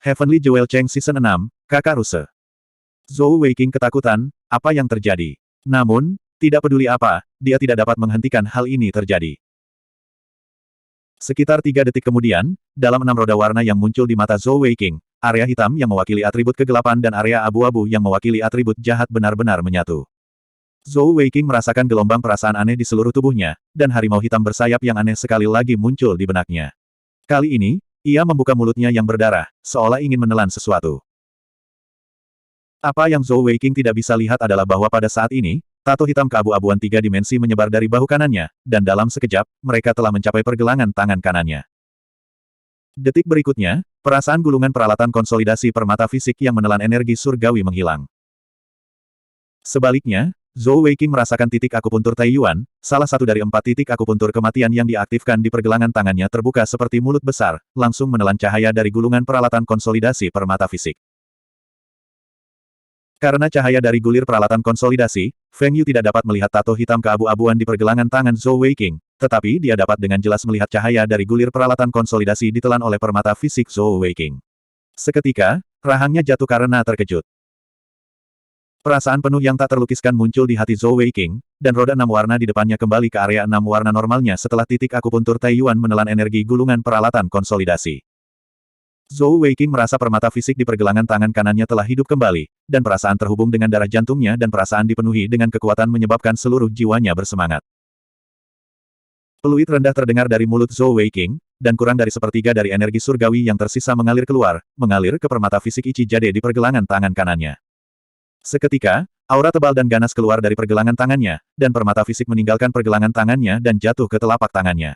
Heavenly Jewel Cheng Season 6, Kakak Ruse. Zhou Weiqing ketakutan, apa yang terjadi? Namun, tidak peduli apa, dia tidak dapat menghentikan hal ini terjadi. Sekitar 3 detik kemudian, dalam 6 roda warna yang muncul di mata Zhou Weiqing, area hitam yang mewakili atribut kegelapan dan area abu-abu yang mewakili atribut jahat benar-benar menyatu. Zhou Weiqing merasakan gelombang perasaan aneh di seluruh tubuhnya, dan harimau hitam bersayap yang aneh sekali lagi muncul di benaknya. Kali ini, ia membuka mulutnya yang berdarah, seolah ingin menelan sesuatu. Apa yang Zhou Weiqing tidak bisa lihat adalah bahwa pada saat ini, tato hitam keabu-abuan 3 dimensi menyebar dari bahu kanannya, dan dalam sekejap, mereka telah mencapai pergelangan tangan kanannya. Detik berikutnya, perasaan gulungan peralatan konsolidasi permata fisik yang menelan energi surgawi menghilang. Sebaliknya, Zhou Weiqing merasakan titik akupuntur Taiyuan, salah satu dari 4 titik akupuntur kematian yang diaktifkan di pergelangan tangannya terbuka seperti mulut besar, langsung menelan cahaya dari gulungan peralatan konsolidasi permata fisik. Karena cahaya dari gulir peralatan konsolidasi, Feng Yu tidak dapat melihat tato hitam keabu-abuan di pergelangan tangan Zhou Weiqing, tetapi dia dapat dengan jelas melihat cahaya dari gulir peralatan konsolidasi ditelan oleh permata fisik Zhou Weiqing. Seketika, rahangnya jatuh karena terkejut. Perasaan penuh yang tak terlukiskan muncul di hati Zhou Weiqing, dan roda 6 warna di depannya kembali ke area 6 warna normalnya setelah titik akupuntur Taiyuan menelan energi gulungan peralatan konsolidasi. Zhou Weiqing merasa permata fisik di pergelangan tangan kanannya telah hidup kembali, dan perasaan terhubung dengan darah jantungnya dan perasaan dipenuhi dengan kekuatan menyebabkan seluruh jiwanya bersemangat. Peluit rendah terdengar dari mulut Zhou Weiqing, dan kurang dari sepertiga dari energi surgawi yang tersisa mengalir keluar, mengalir ke permata fisik Ichi Jade di pergelangan tangan kanannya. Seketika, aura tebal dan ganas keluar dari pergelangan tangannya, dan permata fisik meninggalkan pergelangan tangannya dan jatuh ke telapak tangannya.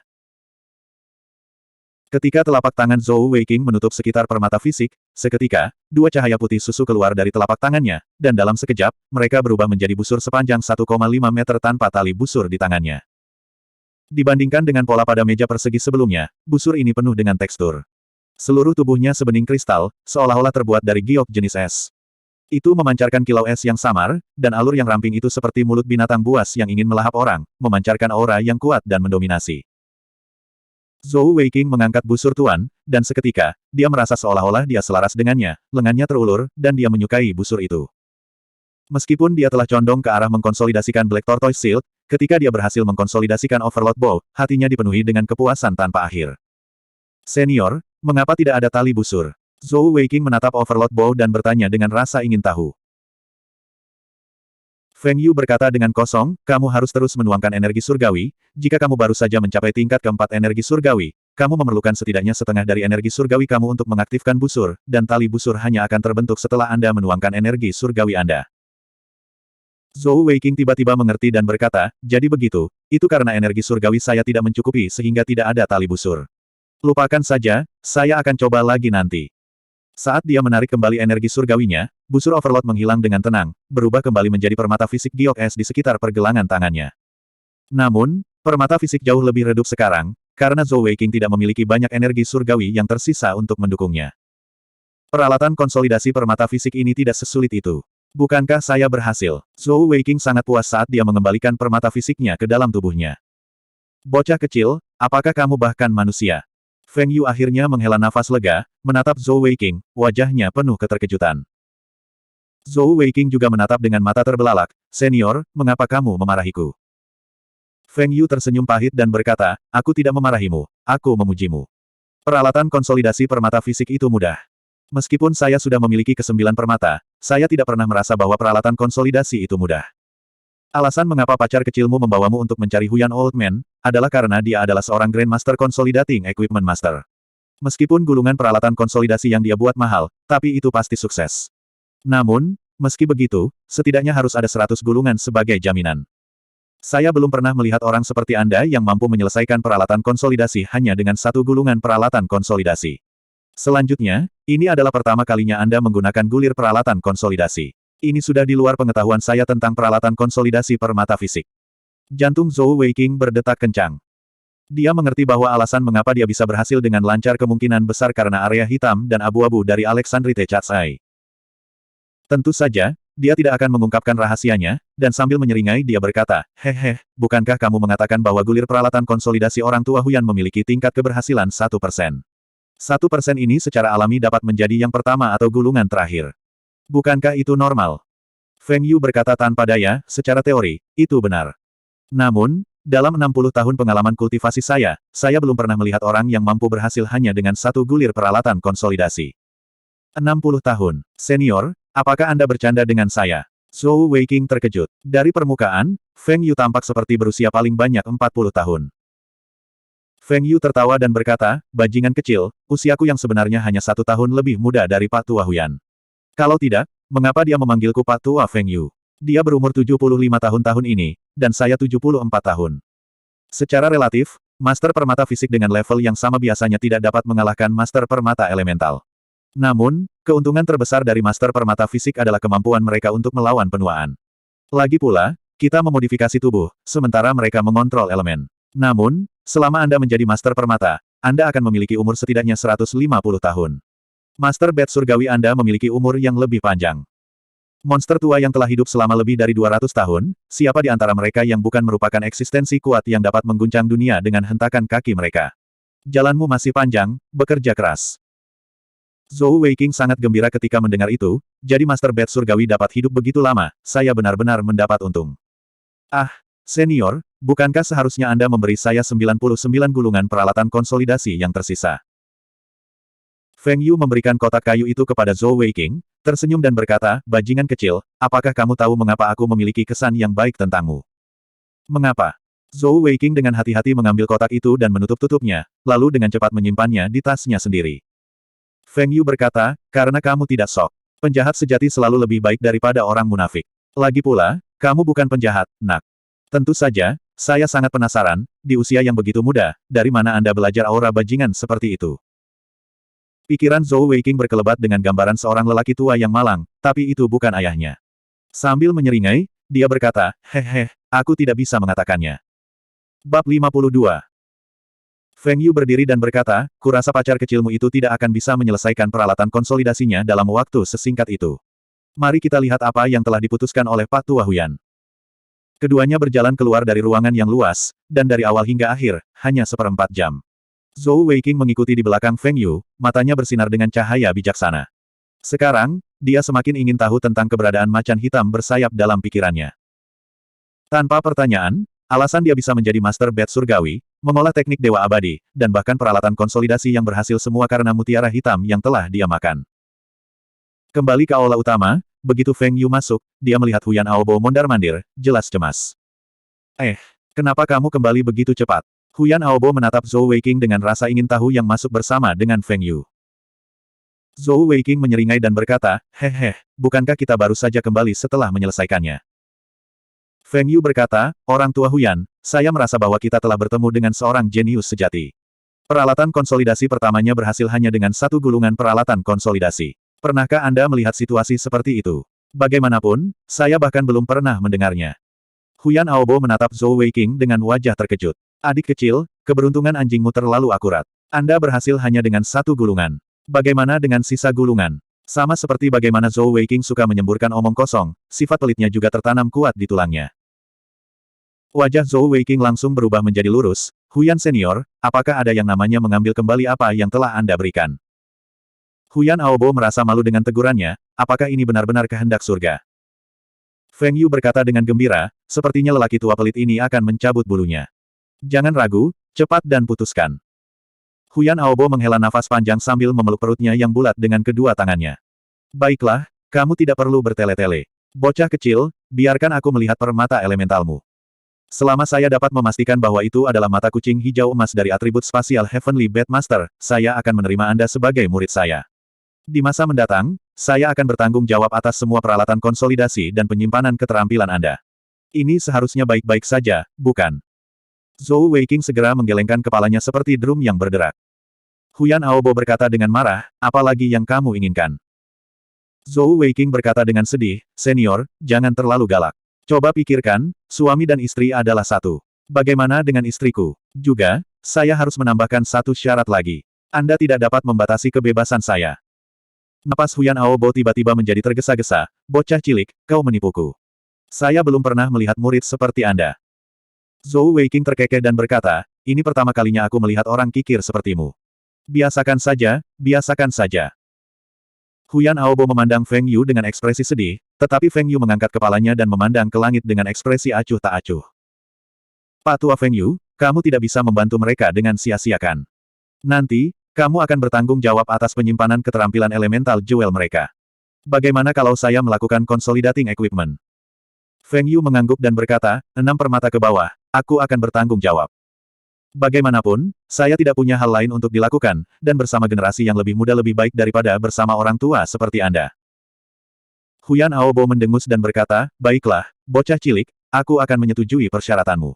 Ketika telapak tangan Zhou Weiqing menutup sekitar permata fisik, seketika, 2 cahaya putih susu keluar dari telapak tangannya, dan dalam sekejap, mereka berubah menjadi busur sepanjang 1,5 meter tanpa tali busur di tangannya. Dibandingkan dengan pola pada meja persegi sebelumnya, busur ini penuh dengan tekstur. Seluruh tubuhnya sebening kristal, seolah-olah terbuat dari giok jenis es. Itu memancarkan kilau es yang samar, dan alur yang ramping itu seperti mulut binatang buas yang ingin melahap orang, memancarkan aura yang kuat dan mendominasi. Zhou Weiqing mengangkat busur tuan, dan seketika, dia merasa seolah-olah dia selaras dengannya, lengannya terulur, dan dia menyukai busur itu. Meskipun dia telah condong ke arah mengkonsolidasikan Black Tortoise Shield, ketika dia berhasil mengkonsolidasikan Overlord Bow, hatinya dipenuhi dengan kepuasan tanpa akhir. Senior, mengapa tidak ada tali busur? Zhou Weiqing menatap Overlord Bow dan bertanya dengan rasa ingin tahu. Feng Yu berkata dengan kosong, kamu harus terus menuangkan energi surgawi, jika kamu baru saja mencapai tingkat keempat energi surgawi, kamu memerlukan setidaknya setengah dari energi surgawi kamu untuk mengaktifkan busur, dan tali busur hanya akan terbentuk setelah Anda menuangkan energi surgawi Anda. Zhou Weiqing tiba-tiba mengerti dan berkata, jadi begitu, itu karena energi surgawi saya tidak mencukupi sehingga tidak ada tali busur. Lupakan saja, saya akan coba lagi nanti. Saat dia menarik kembali energi surgawinya, busur Overlord menghilang dengan tenang, berubah kembali menjadi permata fisik giok es di sekitar pergelangan tangannya. Namun, permata fisik jauh lebih redup sekarang, karena Zhou Weiqing tidak memiliki banyak energi surgawi yang tersisa untuk mendukungnya. Peralatan konsolidasi permata fisik ini tidak sesulit itu. Bukankah saya berhasil? Zhou Weiqing sangat puas saat dia mengembalikan permata fisiknya ke dalam tubuhnya. Bocah kecil, apakah kamu bahkan manusia? Feng Yu akhirnya menghela nafas lega, menatap Zhou Weiqing, wajahnya penuh keterkejutan. Zhou Weiqing juga menatap dengan mata terbelalak, senior, mengapa kamu memarahiku? Feng Yu tersenyum pahit dan berkata, aku tidak memarahimu, aku memujimu. Peralatan konsolidasi permata fisik itu mudah. Meskipun saya sudah memiliki ke-9 permata, saya tidak pernah merasa bahwa peralatan konsolidasi itu mudah. Alasan mengapa pacar kecilmu membawamu untuk mencari Huyan Old Man, adalah karena dia adalah seorang Grandmaster Consolidating Equipment Master. Meskipun gulungan peralatan konsolidasi yang dia buat mahal, tapi itu pasti sukses. Namun, meski begitu, setidaknya harus ada 100 gulungan sebagai jaminan. Saya belum pernah melihat orang seperti Anda yang mampu menyelesaikan peralatan konsolidasi hanya dengan 1 gulungan peralatan konsolidasi. Selanjutnya, ini adalah pertama kalinya Anda menggunakan gulir peralatan konsolidasi. Ini sudah di luar pengetahuan saya tentang peralatan konsolidasi permata fisik. Jantung Zhou Weiqing berdetak kencang. Dia mengerti bahwa alasan mengapa dia bisa berhasil dengan lancar kemungkinan besar karena area hitam dan abu-abu dari Alexandrite Chatsai. Tentu saja, dia tidak akan mengungkapkan rahasianya, dan sambil menyeringai dia berkata, hehe, bukankah kamu mengatakan bahwa gulir peralatan konsolidasi orang tua Huyan memiliki tingkat keberhasilan 1%? 1% ini secara alami dapat menjadi yang pertama atau gulungan terakhir. Bukankah itu normal? Feng Yu berkata tanpa daya, secara teori, itu benar. Namun, dalam 60 tahun pengalaman kultivasi saya belum pernah melihat orang yang mampu berhasil hanya dengan satu gulir peralatan konsolidasi. 60 tahun. Senior, apakah Anda bercanda dengan saya? Zhou Weiqing terkejut. Dari permukaan, Feng Yu tampak seperti berusia paling banyak 40 tahun. Feng Yu tertawa dan berkata, bajingan kecil, usiaku yang sebenarnya hanya 1 tahun lebih muda dari Pak Tua Huyan. Kalau tidak, mengapa dia memanggilku Pak Tua Feng Yu? Dia berumur 75 tahun ini, dan saya 74 tahun. Secara relatif, Master Permata Fisik dengan level yang sama biasanya tidak dapat mengalahkan Master Permata Elemental. Namun, keuntungan terbesar dari Master Permata Fisik adalah kemampuan mereka untuk melawan penuaan. Lagi pula, kita memodifikasi tubuh, sementara mereka mengontrol elemen. Namun, selama Anda menjadi Master Permata, Anda akan memiliki umur setidaknya 150 tahun. Master Bat Surgawi Anda memiliki umur yang lebih panjang. Monster tua yang telah hidup selama lebih dari 200 tahun, siapa di antara mereka yang bukan merupakan eksistensi kuat yang dapat mengguncang dunia dengan hentakan kaki mereka? Jalanmu masih panjang, bekerja keras. Zhou Weiqing sangat gembira ketika mendengar itu, jadi Master Bat Surgawi dapat hidup begitu lama, saya benar-benar mendapat untung. Ah, senior, bukankah seharusnya Anda memberi saya 99 gulungan peralatan konsolidasi yang tersisa? Feng Yu memberikan kotak kayu itu kepada Zhou Weiqing, tersenyum dan berkata, bajingan kecil, apakah kamu tahu mengapa aku memiliki kesan yang baik tentangmu? Mengapa? Zhou Weiqing dengan hati-hati mengambil kotak itu dan menutup-tutupnya, lalu dengan cepat menyimpannya di tasnya sendiri. Feng Yu berkata, karena kamu tidak sok. Penjahat sejati selalu lebih baik daripada orang munafik. Lagi pula, kamu bukan penjahat, nak. Tentu saja, saya sangat penasaran, di usia yang begitu muda, dari mana Anda belajar aura bajingan seperti itu? Pikiran Zhou Weiqing berkelebat dengan gambaran seorang lelaki tua yang malang, tapi itu bukan ayahnya. Sambil menyeringai, dia berkata, hehe, aku tidak bisa mengatakannya. Bab 52. Feng Yu berdiri dan berkata, kurasa pacar kecilmu itu tidak akan bisa menyelesaikan peralatan konsolidasinya dalam waktu sesingkat itu. Mari kita lihat apa yang telah diputuskan oleh Pak Tua Huyan. Keduanya berjalan keluar dari ruangan yang luas, dan dari awal hingga akhir, hanya 1/4 jam. Zhou Weiqing mengikuti di belakang Feng Yu, matanya bersinar dengan cahaya bijaksana. Sekarang, dia semakin ingin tahu tentang keberadaan macan hitam bersayap dalam pikirannya. Tanpa pertanyaan, alasan dia bisa menjadi Master Bat Surgawi, mengolah teknik Dewa Abadi, dan bahkan peralatan konsolidasi yang berhasil semua karena mutiara hitam yang telah dia makan. Kembali ke aula utama, begitu Feng Yu masuk, dia melihat Huyan Aobo mondar-mandir, jelas cemas. Kenapa kamu kembali begitu cepat? Huyan Aobo menatap Zhou Weiqing dengan rasa ingin tahu yang masuk bersama dengan Feng Yu. Zhou Weiqing menyeringai dan berkata, hehe, bukankah kita baru saja kembali setelah menyelesaikannya? Feng Yu berkata, orang tua Huyan, saya merasa bahwa kita telah bertemu dengan seorang jenius sejati. Peralatan konsolidasi pertamanya berhasil hanya dengan satu gulungan peralatan konsolidasi. Pernahkah Anda melihat situasi seperti itu? Bagaimanapun, saya bahkan belum pernah mendengarnya. Huyan Aobo menatap Zhou Weiqing dengan wajah terkejut. Adik kecil, keberuntungan anjingmu terlalu akurat. Anda berhasil hanya dengan satu gulungan. Bagaimana dengan sisa gulungan? Sama seperti bagaimana Zhou Weiqing suka menyemburkan omong kosong, sifat pelitnya juga tertanam kuat di tulangnya. Wajah Zhou Weiqing langsung berubah menjadi lurus. Huyan senior, apakah ada yang namanya mengambil kembali apa yang telah Anda berikan? Huyan Aobo merasa malu dengan tegurannya, apakah ini benar-benar kehendak surga? Feng Yu berkata dengan gembira, sepertinya lelaki tua pelit ini akan mencabut bulunya. Jangan ragu, cepat dan putuskan. Huyan Aobo menghela nafas panjang sambil memeluk perutnya yang bulat dengan kedua tangannya. Baiklah, kamu tidak perlu bertele-tele. Bocah kecil, biarkan aku melihat permata elementalmu. Selama saya dapat memastikan bahwa itu adalah mata kucing hijau emas dari atribut spasial Heavenly Bat Master, saya akan menerima Anda sebagai murid saya. Di masa mendatang, saya akan bertanggung jawab atas semua peralatan konsolidasi dan penyimpanan keterampilan Anda. Ini seharusnya baik-baik saja, bukan? Zhou Weiqing segera menggelengkan kepalanya seperti drum yang berderak. Huyan Aobo berkata dengan marah, apalagi yang kamu inginkan? Zhou Weiqing berkata dengan sedih, senior, jangan terlalu galak. Coba pikirkan, suami dan istri adalah satu. Bagaimana dengan istriku? Juga, saya harus menambahkan satu syarat lagi. Anda tidak dapat membatasi kebebasan saya. Napas Huyan Aobo tiba-tiba menjadi tergesa-gesa, bocah cilik, kau menipuku. Saya belum pernah melihat murid seperti Anda. Zhou Weiqing terkekeh dan berkata, ini pertama kalinya aku melihat orang kikir sepertimu. Biasakan saja, biasakan saja. Huyan Aobo memandang Feng Yu dengan ekspresi sedih, tetapi Feng Yu mengangkat kepalanya dan memandang ke langit dengan ekspresi acuh tak acuh. Pak Tua Feng Yu, kamu tidak bisa membantu mereka dengan sia-siakan. Nanti, kamu akan bertanggung jawab atas penyimpanan keterampilan elemental jewel mereka. Bagaimana kalau saya melakukan consolidating equipment? Feng Yu mengangguk dan berkata, 6 permata ke bawah, aku akan bertanggung jawab. Bagaimanapun, saya tidak punya hal lain untuk dilakukan, dan bersama generasi yang lebih muda lebih baik daripada bersama orang tua seperti Anda. Huyan Aobo mendengus dan berkata, baiklah, bocah cilik, aku akan menyetujui persyaratanmu.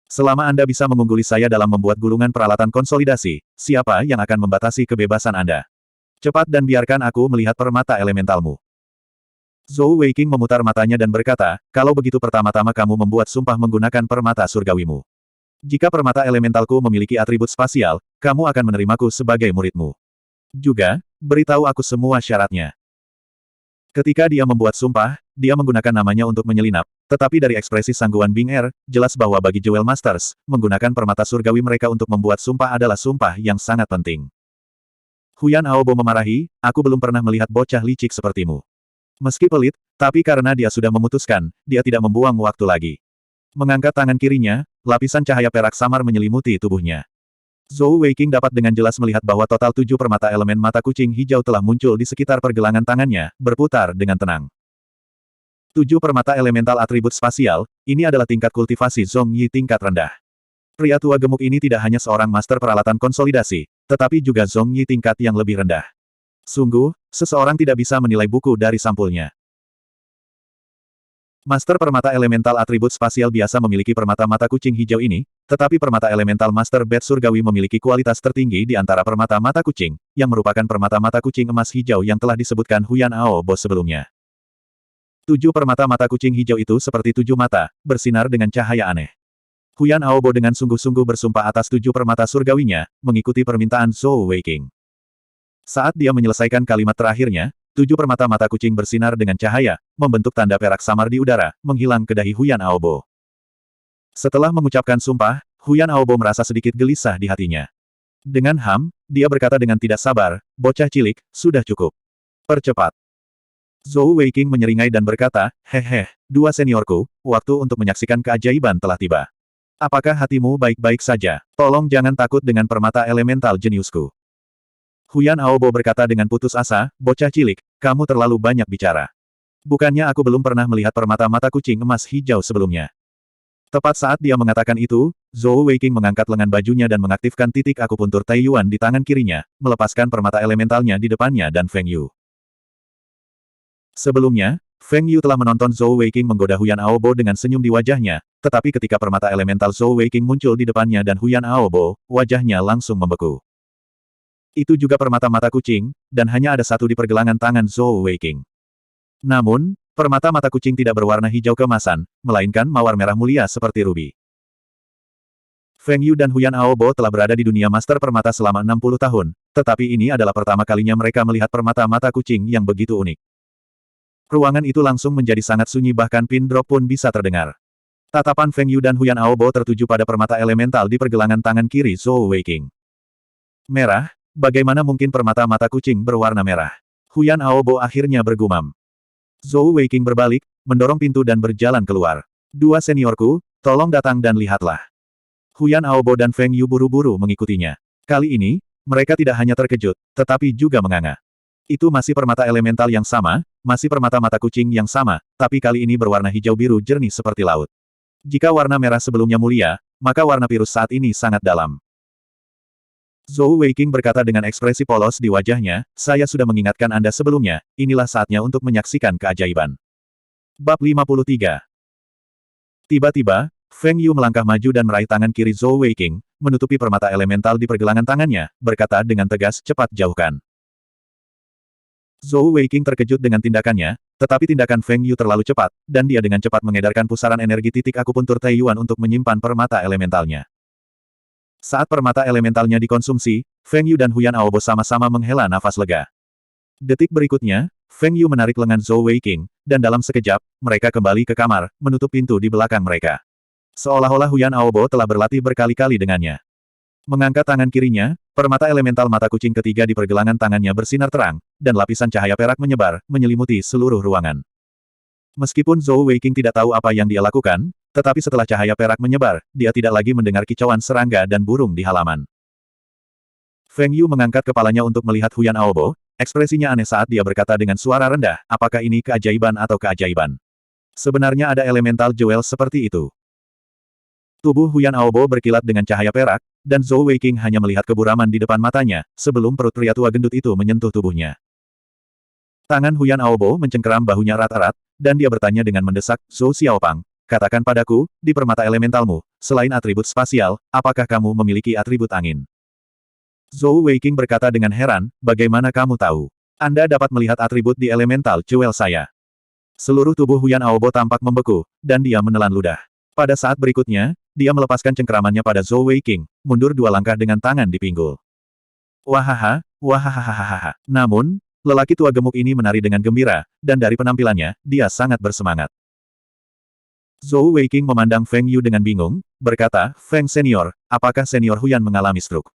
Selama Anda bisa mengungguli saya dalam membuat gulungan peralatan konsolidasi, siapa yang akan membatasi kebebasan Anda? Cepat dan biarkan aku melihat permata elementalmu. Zhou Weiqing memutar matanya dan berkata, kalau begitu pertama-tama kamu membuat sumpah menggunakan permata surgawimu. Jika permata elementalku memiliki atribut spasial, kamu akan menerimaku sebagai muridmu. Juga, beritahu aku semua syaratnya. Ketika dia membuat sumpah, dia menggunakan namanya untuk menyelinap, tetapi dari ekspresi sangguan Bing Er, jelas bahwa bagi Jewel Masters, menggunakan permata surgawi mereka untuk membuat sumpah adalah sumpah yang sangat penting. Huyan Aobo memarahi, aku belum pernah melihat bocah licik sepertimu. Meski pelit, tapi karena dia sudah memutuskan, dia tidak membuang waktu lagi. Mengangkat tangan kirinya, lapisan cahaya perak samar menyelimuti tubuhnya. Zhou Weiqing dapat dengan jelas melihat bahwa total 7 permata elemen mata kucing hijau telah muncul di sekitar pergelangan tangannya, berputar dengan tenang. 7 permata elemental atribut spasial, ini adalah tingkat kultivasi Zhong Yi tingkat rendah. Pria tua gemuk ini tidak hanya seorang master peralatan konsolidasi, tetapi juga Zhong Yi tingkat yang lebih rendah. Sungguh, seseorang tidak bisa menilai buku dari sampulnya. Master permata elemental atribut spasial biasa memiliki permata mata kucing hijau ini, tetapi permata elemental Master Bat Surgawi memiliki kualitas tertinggi di antara permata mata kucing, yang merupakan permata mata kucing emas hijau yang telah disebutkan Huyan Aobo sebelumnya. 7 permata mata kucing hijau itu seperti 7 mata, bersinar dengan cahaya aneh. Huyan Aobo dengan sungguh-sungguh bersumpah atas 7 permata surgawinya, mengikuti permintaan Zhou Weiqing. Saat dia menyelesaikan kalimat terakhirnya, 7 permata mata kucing bersinar dengan cahaya, membentuk tanda perak samar di udara, menghilang ke dahi Huyan Aobo. Setelah mengucapkan sumpah, Huyan Aobo merasa sedikit gelisah di hatinya. Dengan dia berkata dengan tidak sabar, bocah cilik, sudah cukup. Percepat. Zhou Weiqing menyeringai dan berkata, hehe, dua seniorku, waktu untuk menyaksikan keajaiban telah tiba. Apakah hatimu baik-baik saja? Tolong jangan takut dengan permata elemental jeniusku. Huyan Aobo berkata dengan putus asa, bocah cilik, kamu terlalu banyak bicara. Bukannya aku belum pernah melihat permata mata kucing emas hijau sebelumnya. Tepat saat dia mengatakan itu, Zhou Weiqing mengangkat lengan bajunya dan mengaktifkan titik akupuntur Taiyuan di tangan kirinya, melepaskan permata elementalnya di depannya dan Feng Yu. Sebelumnya, Feng Yu telah menonton Zhou Weiqing menggoda Huyan Aobo dengan senyum di wajahnya, tetapi ketika permata elemental Zhou Weiqing muncul di depannya dan Huyan Aobo, wajahnya langsung membeku. Itu juga permata mata kucing, dan hanya ada satu di pergelangan tangan Zhou Weiqing. Namun, permata mata kucing tidak berwarna hijau keemasan, melainkan mawar merah mulia seperti rubi. Feng Yu dan Huyan Aobo telah berada di dunia master permata selama 60 tahun, tetapi ini adalah pertama kalinya mereka melihat permata mata kucing yang begitu unik. Ruangan itu langsung menjadi sangat sunyi bahkan pin drop pun bisa terdengar. Tatapan Feng Yu dan Huyan Aobo tertuju pada permata elemental di pergelangan tangan kiri Zhou Weiqing. Merah? Bagaimana mungkin permata mata kucing berwarna merah? Huyan Aobo akhirnya bergumam. Zhou Weiqing berbalik, mendorong pintu dan berjalan keluar. Dua seniorku, tolong datang dan lihatlah. Huyan Aobo dan Feng Yu buru-buru mengikutinya. Kali ini, mereka tidak hanya terkejut, tetapi juga menganga. Itu masih permata elemental yang sama, masih permata mata kucing yang sama, tapi kali ini berwarna hijau biru jernih seperti laut. Jika warna merah sebelumnya mulia, maka warna biru saat ini sangat dalam. Zhou Weiqing berkata dengan ekspresi polos di wajahnya, saya sudah mengingatkan Anda sebelumnya, inilah saatnya untuk menyaksikan keajaiban. Bab 53. Tiba-tiba, Feng Yu melangkah maju dan meraih tangan kiri Zhou Weiqing, menutupi permata elemental di pergelangan tangannya, berkata dengan tegas, cepat jauhkan. Zhou Weiqing terkejut dengan tindakannya, tetapi tindakan Feng Yu terlalu cepat, dan dia dengan cepat mengedarkan pusaran energi titik akupuntur Taiyuan untuk menyimpan permata elementalnya. Saat permata elementalnya dikonsumsi, Feng Yu dan Huyan Aobo sama-sama menghela nafas lega. Detik berikutnya, Feng Yu menarik lengan Zhou Weiqing, dan dalam sekejap, mereka kembali ke kamar, menutup pintu di belakang mereka. Seolah-olah Huyan Aobo telah berlatih berkali-kali dengannya. Mengangkat tangan kirinya, permata elemental mata kucing ketiga di pergelangan tangannya bersinar terang, dan lapisan cahaya perak menyebar, menyelimuti seluruh ruangan. Meskipun Zhou Weiqing tidak tahu apa yang dia lakukan, tetapi setelah cahaya perak menyebar, dia tidak lagi mendengar kicauan serangga dan burung di halaman. Feng Yu mengangkat kepalanya untuk melihat Huyan Aobo, ekspresinya aneh saat dia berkata dengan suara rendah, apakah ini keajaiban atau keajaiban? Sebenarnya ada elemental jewel seperti itu. Tubuh Huyan Aobo berkilat dengan cahaya perak, dan Zhou Weiqing hanya melihat keburaman di depan matanya, sebelum perut pria tua gendut itu menyentuh tubuhnya. Tangan Huyan Aobo mencengkeram bahunya erat-erat, dan dia bertanya dengan mendesak, Zhou Xiaopang, katakan padaku, di permata elementalmu, selain atribut spasial, apakah kamu memiliki atribut angin? Zhou Weiqing berkata dengan heran, bagaimana kamu tahu? Anda dapat melihat atribut di elemental jewel saya. Seluruh tubuh Huyan Aobo tampak membeku, dan dia menelan ludah. Pada saat berikutnya, dia melepaskan cengkeramannya pada Zhou Weiqing, mundur 2 langkah dengan tangan di pinggul. Wahaha, wahahaha. Namun, lelaki tua gemuk ini menari dengan gembira, dan dari penampilannya, dia sangat bersemangat. Zhou Weiqing memandang Feng Yu dengan bingung, berkata, Feng Senior, apakah Senior Huyan mengalami stroke?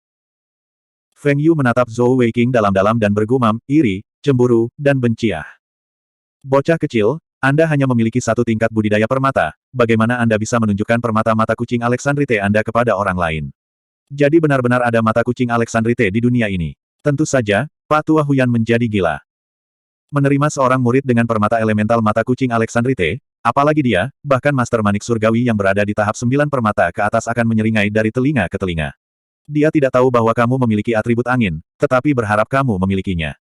Feng Yu menatap Zhou Weiqing dalam-dalam dan bergumam, iri, cemburu, dan benci. Bocah kecil, Anda hanya memiliki 1 tingkat budidaya permata, bagaimana Anda bisa menunjukkan permata mata kucing Alexandrite Anda kepada orang lain? Jadi benar-benar ada mata kucing Alexandrite di dunia ini. Tentu saja, Pak Tua Huyan menjadi gila. Menerima seorang murid dengan permata elemental mata kucing Alexandrite, apalagi dia, bahkan Master Manik Surgawi yang berada di tahap 9 permata ke atas akan menyeringai dari telinga ke telinga. Dia tidak tahu bahwa kamu memiliki atribut angin, tetapi berharap kamu memilikinya.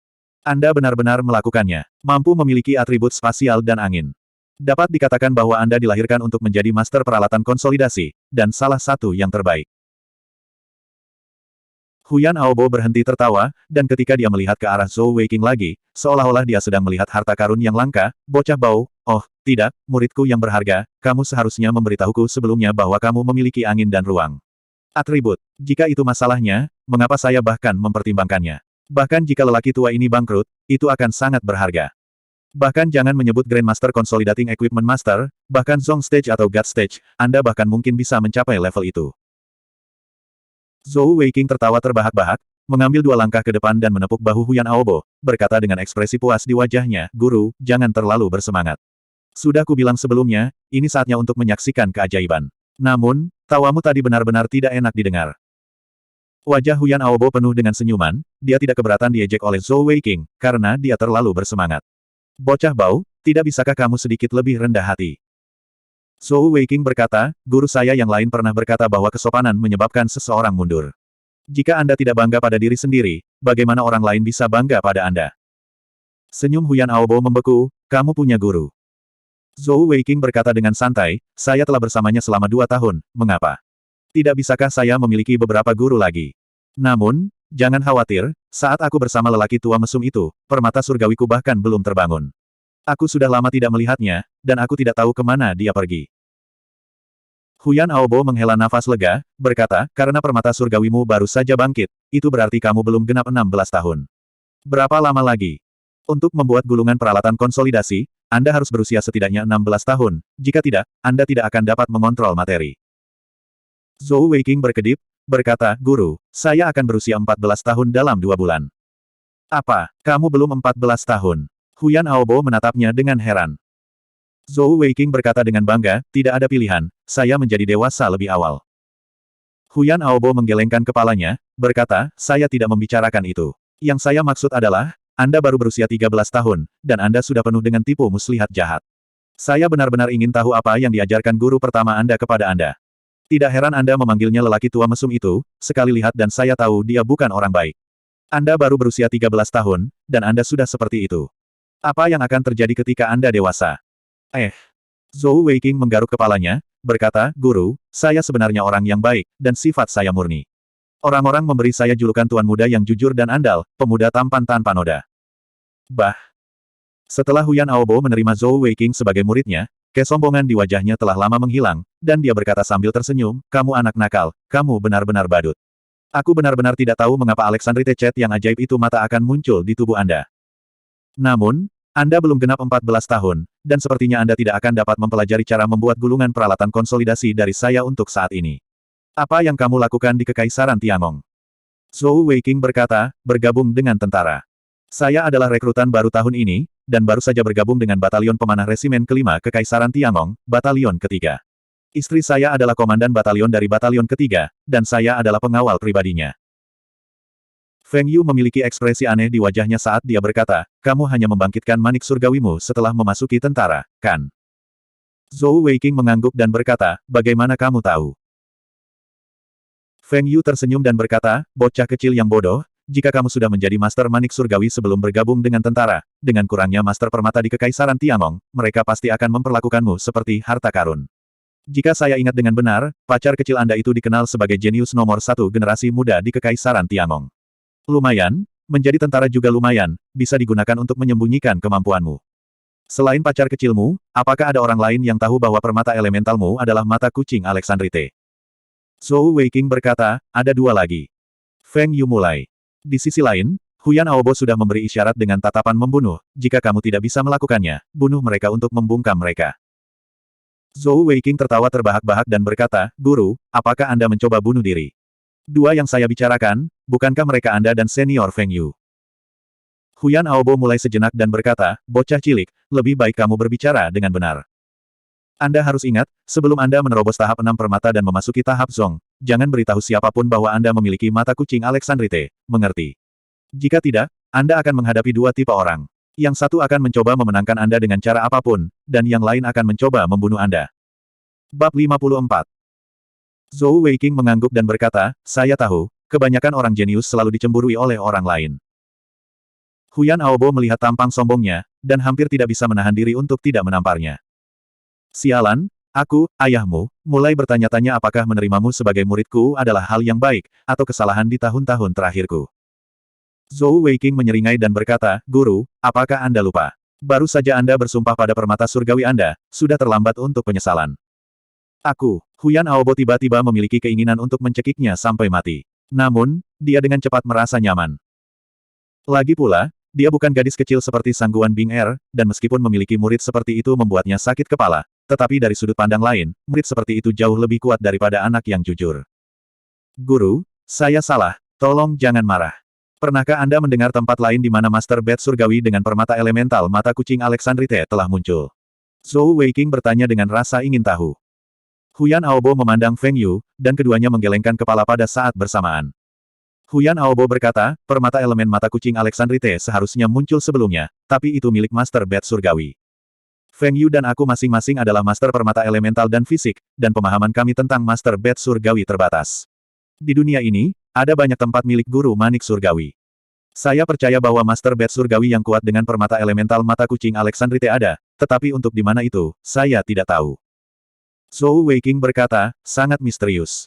Anda benar-benar melakukannya, mampu memiliki atribut spasial dan angin. Dapat dikatakan bahwa Anda dilahirkan untuk menjadi master peralatan konsolidasi, dan salah satu yang terbaik. Huyan Aobo berhenti tertawa, dan ketika dia melihat ke arah Zhou Weiqing lagi, seolah-olah dia sedang melihat harta karun yang langka, bocah bau, oh, tidak, muridku yang berharga, kamu seharusnya memberitahuku sebelumnya bahwa kamu memiliki angin dan ruang. Atribut. Jika itu masalahnya, mengapa saya bahkan mempertimbangkannya? Bahkan jika lelaki tua ini bangkrut, itu akan sangat berharga. Bahkan jangan menyebut Grandmaster Consolidating Equipment Master, bahkan Zong Stage atau God Stage, Anda bahkan mungkin bisa mencapai level itu. Zhou Weiqing tertawa terbahak-bahak, mengambil 2 langkah ke depan dan menepuk bahu Huyan Aobo, berkata dengan ekspresi puas di wajahnya, Guru, jangan terlalu bersemangat. Sudah kubilang sebelumnya, ini saatnya untuk menyaksikan keajaiban. Namun, tawamu tadi benar-benar tidak enak didengar. Wajah Huyan Aobo penuh dengan senyuman, dia tidak keberatan diejek oleh Zhou Weiqing, karena dia terlalu bersemangat. Bocah bau, tidak bisakah kamu sedikit lebih rendah hati? Zhou Weiqing berkata, guru saya yang lain pernah berkata bahwa kesopanan menyebabkan seseorang mundur. Jika Anda tidak bangga pada diri sendiri, bagaimana orang lain bisa bangga pada Anda? Senyum Huyan Aobo membeku, kamu punya guru. Zhou Weiqing berkata dengan santai, saya telah bersamanya selama 2 tahun, mengapa? Tidak bisakah saya memiliki beberapa guru lagi? Namun, jangan khawatir, saat aku bersama lelaki tua mesum itu, permata surgawiku bahkan belum terbangun. Aku sudah lama tidak melihatnya, dan aku tidak tahu kemana dia pergi. Huyan Aobo menghela nafas lega, berkata, karena permata surgawimu baru saja bangkit, itu berarti kamu belum genap 16 tahun. Berapa lama lagi? Untuk membuat gulungan peralatan konsolidasi, Anda harus berusia setidaknya 16 tahun, jika tidak, Anda tidak akan dapat mengontrol materi. Zhou Weiqing berkedip, berkata, Guru, saya akan berusia 14 tahun dalam 2 bulan. Apa, kamu belum 14 tahun? Huyan Aobo menatapnya dengan heran. Zhou Weiqing berkata dengan bangga, tidak ada pilihan, saya menjadi dewasa lebih awal. Huyan Aobo menggelengkan kepalanya, berkata, saya tidak membicarakan itu. Yang saya maksud adalah, Anda baru berusia 13 tahun, dan Anda sudah penuh dengan tipu muslihat jahat. Saya benar-benar ingin tahu apa yang diajarkan guru pertama Anda kepada Anda. Tidak heran Anda memanggilnya lelaki tua mesum itu, sekali lihat dan saya tahu dia bukan orang baik. Anda baru berusia 13 tahun, dan Anda sudah seperti itu. Apa yang akan terjadi ketika Anda dewasa? Zhou Weiqing menggaruk kepalanya, berkata, Guru, saya sebenarnya orang yang baik, dan sifat saya murni. Orang-orang memberi saya julukan tuan muda yang jujur dan andal, pemuda tampan tanpa noda. Setelah Huyan Aobo menerima Zhou Weiqing sebagai muridnya, kesombongan di wajahnya telah lama menghilang, dan dia berkata sambil tersenyum, kamu anak nakal, kamu benar-benar badut. Aku benar-benar tidak tahu mengapa Alexandrite Chat yang ajaib itu mata akan muncul di tubuh Anda. Namun, Anda belum genap 14 tahun, dan sepertinya Anda tidak akan dapat mempelajari cara membuat gulungan peralatan konsolidasi dari saya untuk saat ini. Apa yang kamu lakukan di Kekaisaran Tiangong? Zhou Weiqing berkata, bergabung dengan tentara. Saya adalah rekrutan baru tahun ini, dan baru saja bergabung dengan Batalion Pemanah Resimen kelima Kekaisaran Tiangong, Batalion ketiga. Istri saya adalah komandan batalion dari Batalion ketiga, dan saya adalah pengawal pribadinya. Feng Yu memiliki ekspresi aneh di wajahnya saat dia berkata, kamu hanya membangkitkan manik surgawimu setelah memasuki tentara, kan? Zhou Weiqing mengangguk dan berkata, bagaimana kamu tahu? Feng Yu tersenyum dan berkata, bocah kecil yang bodoh, jika kamu sudah menjadi master manik surgawi sebelum bergabung dengan tentara, dengan kurangnya master permata di Kekaisaran Tiangong, mereka pasti akan memperlakukanmu seperti harta karun. Jika saya ingat dengan benar, pacar kecil Anda itu dikenal sebagai jenius nomor satu generasi muda di Kekaisaran Tiangong. Lumayan, menjadi tentara juga lumayan, bisa digunakan untuk menyembunyikan kemampuanmu. Selain pacar kecilmu, apakah ada orang lain yang tahu bahwa permata elementalmu adalah mata kucing Alexandrite? Zhou Weiqing berkata, ada dua lagi. Feng Yu mulai. Di sisi lain, Huyan Aobo sudah memberi isyarat dengan tatapan membunuh, jika kamu tidak bisa melakukannya, bunuh mereka untuk membungkam mereka. Zhou Weiqing tertawa terbahak-bahak dan berkata, Guru, apakah Anda mencoba bunuh diri? Dua yang saya bicarakan, bukankah mereka Anda dan senior Feng Yu? Huyan Aobo mulai sejenak dan berkata, bocah cilik, lebih baik kamu berbicara dengan benar. Anda harus ingat, sebelum Anda menerobos tahap 6 permata dan memasuki tahap Zong, jangan beritahu siapapun bahwa Anda memiliki mata kucing Alexandrite, mengerti? Jika tidak, Anda akan menghadapi dua tipe orang. Yang satu akan mencoba memenangkan Anda dengan cara apapun, dan yang lain akan mencoba membunuh Anda. Bab 54. Zhou Weiqing mengangguk dan berkata, saya tahu, kebanyakan orang jenius selalu dicemburui oleh orang lain. Huyan Aobo melihat tampang sombongnya, dan hampir tidak bisa menahan diri untuk tidak menamparnya. Sialan, aku, ayahmu, mulai bertanya-tanya apakah menerimamu sebagai muridku adalah hal yang baik, atau kesalahan di tahun-tahun terakhirku. Zhou Weiqing menyeringai dan berkata, Guru, apakah Anda lupa? Baru saja Anda bersumpah pada permata surgawi Anda, sudah terlambat untuk penyesalan. Huyan Aobo tiba-tiba memiliki keinginan untuk mencekiknya sampai mati. Namun, dia dengan cepat merasa nyaman. Lagi pula, dia bukan gadis kecil seperti Sangguan Bing Er, dan meskipun memiliki murid seperti itu membuatnya sakit kepala, tetapi dari sudut pandang lain, murid seperti itu jauh lebih kuat daripada anak yang jujur. Guru, saya salah, tolong jangan marah. Pernahkah Anda mendengar tempat lain di mana Master Bat Surgawi dengan permata elemental mata kucing Alexandrite telah muncul? Zhou Weiqing bertanya dengan rasa ingin tahu. Huyan Aobo memandang Feng Yu, dan keduanya menggelengkan kepala pada saat bersamaan. Huyan Aobo berkata, permata elemen mata kucing Alexandrite seharusnya muncul sebelumnya, tapi itu milik Master Bat Surgawi. Feng Yu dan aku masing-masing adalah Master Permata Elemental dan Fisik, dan pemahaman kami tentang Master Bat Surgawi terbatas. Di dunia ini, ada banyak tempat milik guru manik surgawi. Saya percaya bahwa Master Bat Surgawi yang kuat dengan permata elemental mata kucing Alexandrite ada, tetapi untuk di mana itu, saya tidak tahu. Zhou Weiqing berkata, sangat misterius.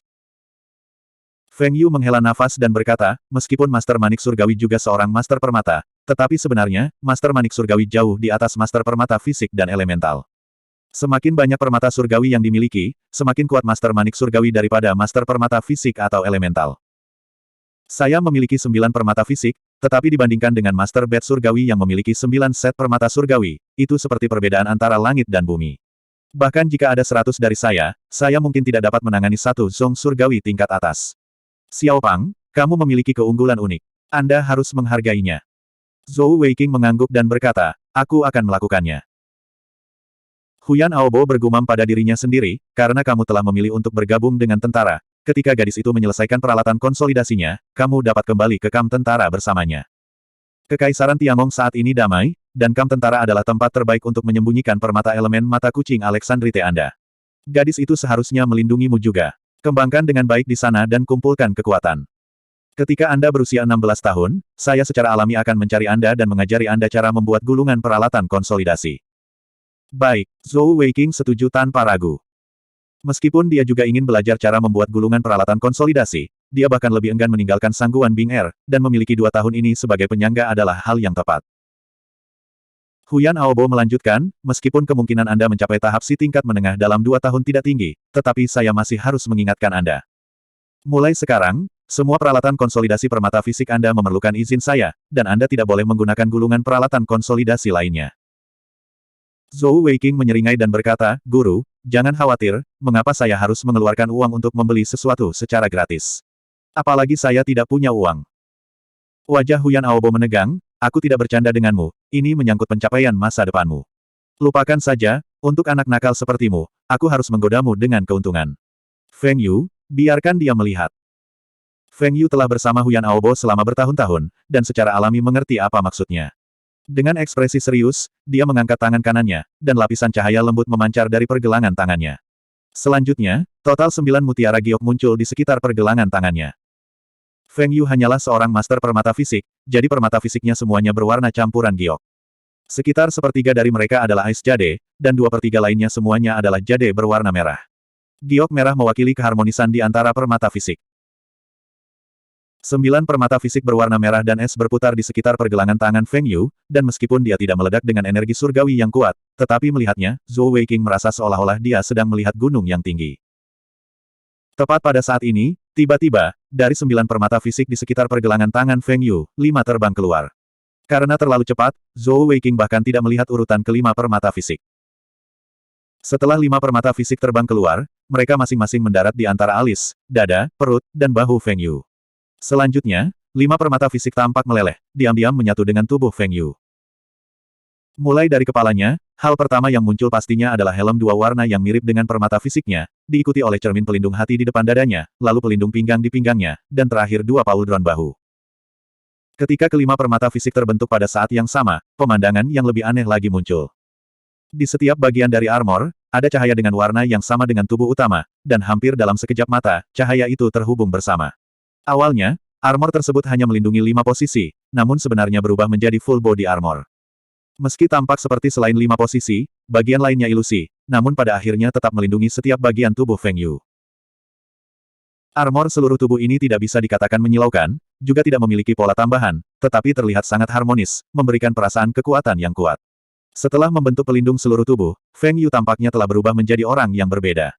Feng Yu menghela nafas dan berkata, meskipun Master Manik Surgawi juga seorang Master Permata, tetapi sebenarnya, Master Manik Surgawi jauh di atas Master Permata Fisik dan Elemental. Semakin banyak permata surgawi yang dimiliki, semakin kuat Master Manik Surgawi daripada Master Permata Fisik atau Elemental. Saya memiliki 9 permata fisik, tetapi dibandingkan dengan Master Bat Surgawi yang memiliki 9 set permata surgawi, itu seperti perbedaan antara langit dan bumi. Bahkan jika ada 100 dari saya mungkin tidak dapat menangani satu Zong Surgawi tingkat atas. Xiao Pang, kamu memiliki keunggulan unik. Anda harus menghargainya. Zhou Weiqing mengangguk dan berkata, aku akan melakukannya. Huyan Aobo bergumam pada dirinya sendiri, karena kamu telah memilih untuk bergabung dengan tentara. Ketika gadis itu menyelesaikan peralatan konsolidasinya, kamu dapat kembali ke kamp tentara bersamanya. Kekaisaran Tiangong saat ini damai, dan kamp tentara adalah tempat terbaik untuk menyembunyikan permata elemen mata kucing Alexandrite Anda. Gadis itu seharusnya melindungimu juga. Kembangkan dengan baik di sana dan kumpulkan kekuatan. Ketika Anda berusia 16 tahun, saya secara alami akan mencari Anda dan mengajari Anda cara membuat gulungan peralatan konsolidasi. Baik, Zhou Weiqing setuju tanpa ragu. Meskipun dia juga ingin belajar cara membuat gulungan peralatan konsolidasi, dia bahkan lebih enggan meninggalkan Sangguan Bing Er, dan memiliki 2 tahun ini sebagai penyangga adalah hal yang tepat. Huyan Aobo melanjutkan, meskipun kemungkinan Anda mencapai tahap si tingkat menengah dalam 2 tahun tidak tinggi, tetapi saya masih harus mengingatkan Anda. Mulai sekarang, semua peralatan konsolidasi permata fisik Anda memerlukan izin saya, dan Anda tidak boleh menggunakan gulungan peralatan konsolidasi lainnya. Zhou Weiqing menyeringai dan berkata, Guru, Jangan khawatir, mengapa saya harus mengeluarkan uang untuk membeli sesuatu secara gratis? Apalagi saya tidak punya uang. Wajah Huyan Aobo menegang, aku tidak bercanda denganmu, ini menyangkut pencapaian masa depanmu. Lupakan saja, untuk anak nakal sepertimu, aku harus menggodamu dengan keuntungan. Feng Yu, biarkan dia melihat. Feng Yu telah bersama Huyan Aobo selama bertahun-tahun, dan secara alami mengerti apa maksudnya. Dengan ekspresi serius, dia mengangkat tangan kanannya, dan lapisan cahaya lembut memancar dari pergelangan tangannya. Selanjutnya, total 9 mutiara giok muncul di sekitar pergelangan tangannya. Feng Yu hanyalah seorang master permata fisik, jadi permata fisiknya semuanya berwarna campuran giok. Sekitar sepertiga dari mereka adalah Ice Jade, dan 2/3 lainnya semuanya adalah jade berwarna merah. Giok merah mewakili keharmonisan di antara permata fisik. 9 permata fisik berwarna merah dan es berputar di sekitar pergelangan tangan Feng Yu, dan meskipun dia tidak meledak dengan energi surgawi yang kuat, tetapi melihatnya, Zhou Weiqing merasa seolah-olah dia sedang melihat gunung yang tinggi. Tepat pada saat ini, tiba-tiba, dari 9 permata fisik di sekitar pergelangan tangan Feng Yu, 5 terbang keluar. Karena terlalu cepat, Zhou Weiqing bahkan tidak melihat urutan kelima permata fisik. Setelah 5 permata fisik terbang keluar, mereka masing-masing mendarat di antara alis, dada, perut, dan bahu Feng Yu. Selanjutnya, 5 permata fisik tampak meleleh, diam-diam menyatu dengan tubuh Feng Yu. Mulai dari kepalanya, hal pertama yang muncul pastinya adalah helm 2 warna yang mirip dengan permata fisiknya, diikuti oleh cermin pelindung hati di depan dadanya, lalu pelindung pinggang di pinggangnya, dan terakhir 2 pauldron bahu. Ketika kelima permata fisik terbentuk pada saat yang sama, pemandangan yang lebih aneh lagi muncul. Di setiap bagian dari armor, ada cahaya dengan warna yang sama dengan tubuh utama, dan hampir dalam sekejap mata, cahaya itu terhubung bersama. Awalnya, armor tersebut hanya melindungi 5 posisi, namun sebenarnya berubah menjadi full body armor. Meski tampak seperti selain 5 posisi, bagian lainnya ilusi, namun pada akhirnya tetap melindungi setiap bagian tubuh Feng Yu. Armor seluruh tubuh ini tidak bisa dikatakan menyilaukan, juga tidak memiliki pola tambahan, tetapi terlihat sangat harmonis, memberikan perasaan kekuatan yang kuat. Setelah membentuk pelindung seluruh tubuh, Feng Yu tampaknya telah berubah menjadi orang yang berbeda.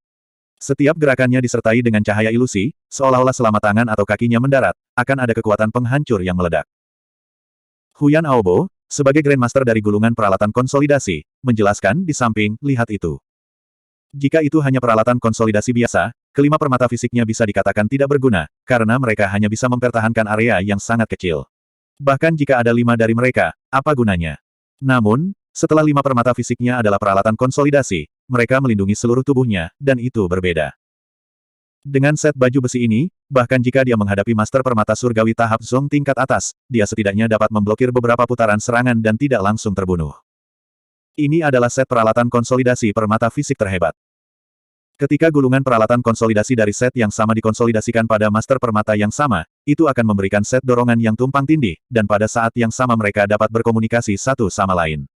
Setiap gerakannya disertai dengan cahaya ilusi, seolah-olah selama tangan atau kakinya mendarat, akan ada kekuatan penghancur yang meledak. Huyan Aobo, sebagai Grandmaster dari gulungan peralatan konsolidasi, menjelaskan di samping, lihat itu. Jika itu hanya peralatan konsolidasi biasa, kelima permata fisiknya bisa dikatakan tidak berguna, karena mereka hanya bisa mempertahankan area yang sangat kecil. Bahkan jika ada 5 dari mereka, apa gunanya? Namun, setelah 5 permata fisiknya adalah peralatan konsolidasi, mereka melindungi seluruh tubuhnya, dan itu berbeda. Dengan set baju besi ini, bahkan jika dia menghadapi Master Permata Surgawi tahap Zong tingkat atas, dia setidaknya dapat memblokir beberapa putaran serangan dan tidak langsung terbunuh. Ini adalah set peralatan konsolidasi permata fisik terhebat. Ketika gulungan peralatan konsolidasi dari set yang sama dikonsolidasikan pada Master Permata yang sama, itu akan memberikan set dorongan yang tumpang tindih, dan pada saat yang sama mereka dapat berkomunikasi satu sama lain.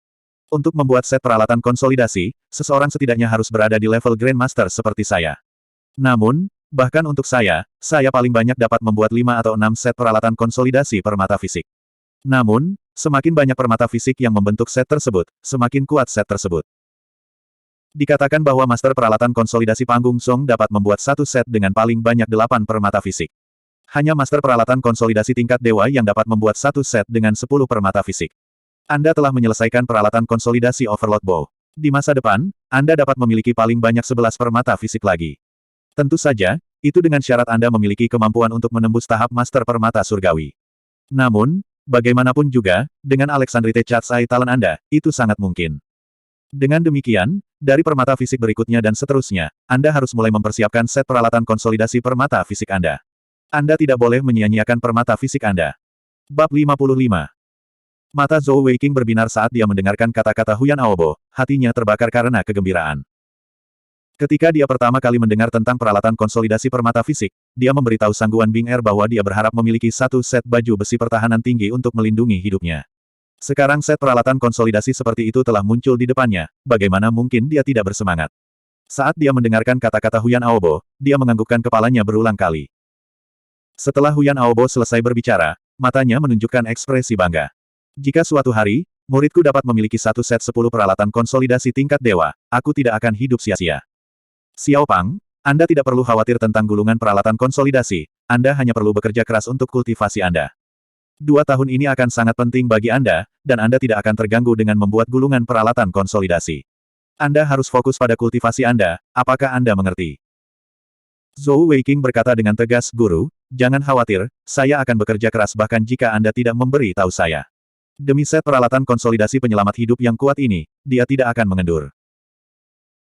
Untuk membuat set peralatan konsolidasi, seseorang setidaknya harus berada di level Grandmaster seperti saya. Namun, bahkan untuk saya paling banyak dapat membuat 5 atau 6 set peralatan konsolidasi permata fisik. Namun, semakin banyak permata fisik yang membentuk set tersebut, semakin kuat set tersebut. Dikatakan bahwa Master Peralatan Konsolidasi Panggung Zong dapat membuat satu set dengan paling banyak 8 permata fisik. Hanya Master Peralatan Konsolidasi tingkat dewa yang dapat membuat satu set dengan 10 permata fisik. Anda telah menyelesaikan peralatan konsolidasi Overload Bow. Di masa depan, Anda dapat memiliki paling banyak 11 permata fisik lagi. Tentu saja, itu dengan syarat Anda memiliki kemampuan untuk menembus tahap Master Permata Surgawi. Namun, bagaimanapun juga, dengan Alexandrite Chatsai talent Anda, itu sangat mungkin. Dengan demikian, dari permata fisik berikutnya dan seterusnya, Anda harus mulai mempersiapkan set peralatan konsolidasi permata fisik Anda. Anda tidak boleh menyia-nyiakan permata fisik Anda. Bab 55. Mata Zhou Weiqing berbinar saat dia mendengarkan kata-kata Huyan Aobo, hatinya terbakar karena kegembiraan. Ketika dia pertama kali mendengar tentang peralatan konsolidasi permata fisik, dia memberitahu Sangguan Bing Er bahwa dia berharap memiliki satu set baju besi pertahanan tinggi untuk melindungi hidupnya. Sekarang set peralatan konsolidasi seperti itu telah muncul di depannya, bagaimana mungkin dia tidak bersemangat? Saat dia mendengarkan kata-kata Huyan Aobo, dia menganggukkan kepalanya berulang kali. Setelah Huyan Aobo selesai berbicara, matanya menunjukkan ekspresi bangga. Jika suatu hari, muridku dapat memiliki satu set 10 peralatan konsolidasi tingkat dewa, aku tidak akan hidup sia-sia. Xiao Pang, Anda tidak perlu khawatir tentang gulungan peralatan konsolidasi, Anda hanya perlu bekerja keras untuk kultivasi Anda. 2 tahun ini akan sangat penting bagi Anda, dan Anda tidak akan terganggu dengan membuat gulungan peralatan konsolidasi. Anda harus fokus pada kultivasi Anda, apakah Anda mengerti? Zhou Weiqing berkata dengan tegas, Guru, jangan khawatir, saya akan bekerja keras bahkan jika Anda tidak memberi tahu saya. Demi set peralatan konsolidasi penyelamat hidup yang kuat ini, dia tidak akan mengendur.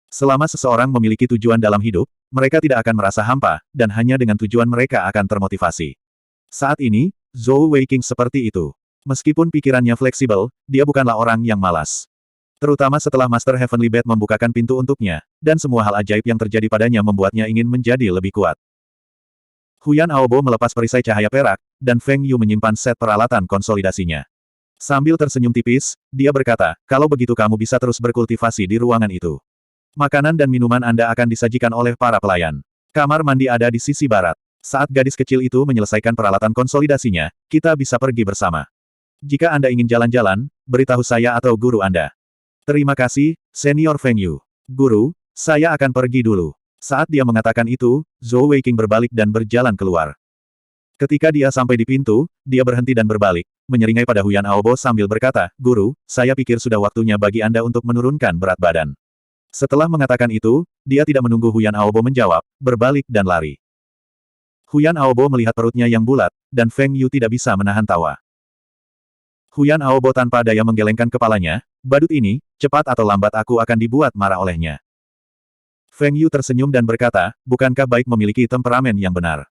Selama seseorang memiliki tujuan dalam hidup, mereka tidak akan merasa hampa, dan hanya dengan tujuan mereka akan termotivasi. Saat ini, Zhou Weiqing seperti itu. Meskipun pikirannya fleksibel, dia bukanlah orang yang malas. Terutama setelah Master Heavenly Bat membukakan pintu untuknya, dan semua hal ajaib yang terjadi padanya membuatnya ingin menjadi lebih kuat. Huyan Aobo melepas perisai cahaya perak, dan Feng Yu menyimpan set peralatan konsolidasinya. Sambil tersenyum tipis, dia berkata, kalau begitu kamu bisa terus berkultivasi di ruangan itu. Makanan dan minuman Anda akan disajikan oleh para pelayan. Kamar mandi ada di sisi barat. Saat gadis kecil itu menyelesaikan peralatan konsolidasinya, kita bisa pergi bersama. Jika Anda ingin jalan-jalan, beritahu saya atau guru Anda. Terima kasih, Senior Feng Yu. Guru, saya akan pergi dulu. Saat dia mengatakan itu, Zhou Weiqing berbalik dan berjalan keluar. Ketika dia sampai di pintu, dia berhenti dan berbalik, menyeringai pada Huyan Aobo sambil berkata, Guru, saya pikir sudah waktunya bagi Anda untuk menurunkan berat badan. Setelah mengatakan itu, dia tidak menunggu Huyan Aobo menjawab, berbalik dan lari. Huyan Aobo melihat perutnya yang bulat, dan Feng Yu tidak bisa menahan tawa. Huyan Aobo tanpa daya menggelengkan kepalanya, badut ini, cepat atau lambat aku akan dibuat marah olehnya. Feng Yu tersenyum dan berkata, bukankah baik memiliki temperamen yang benar?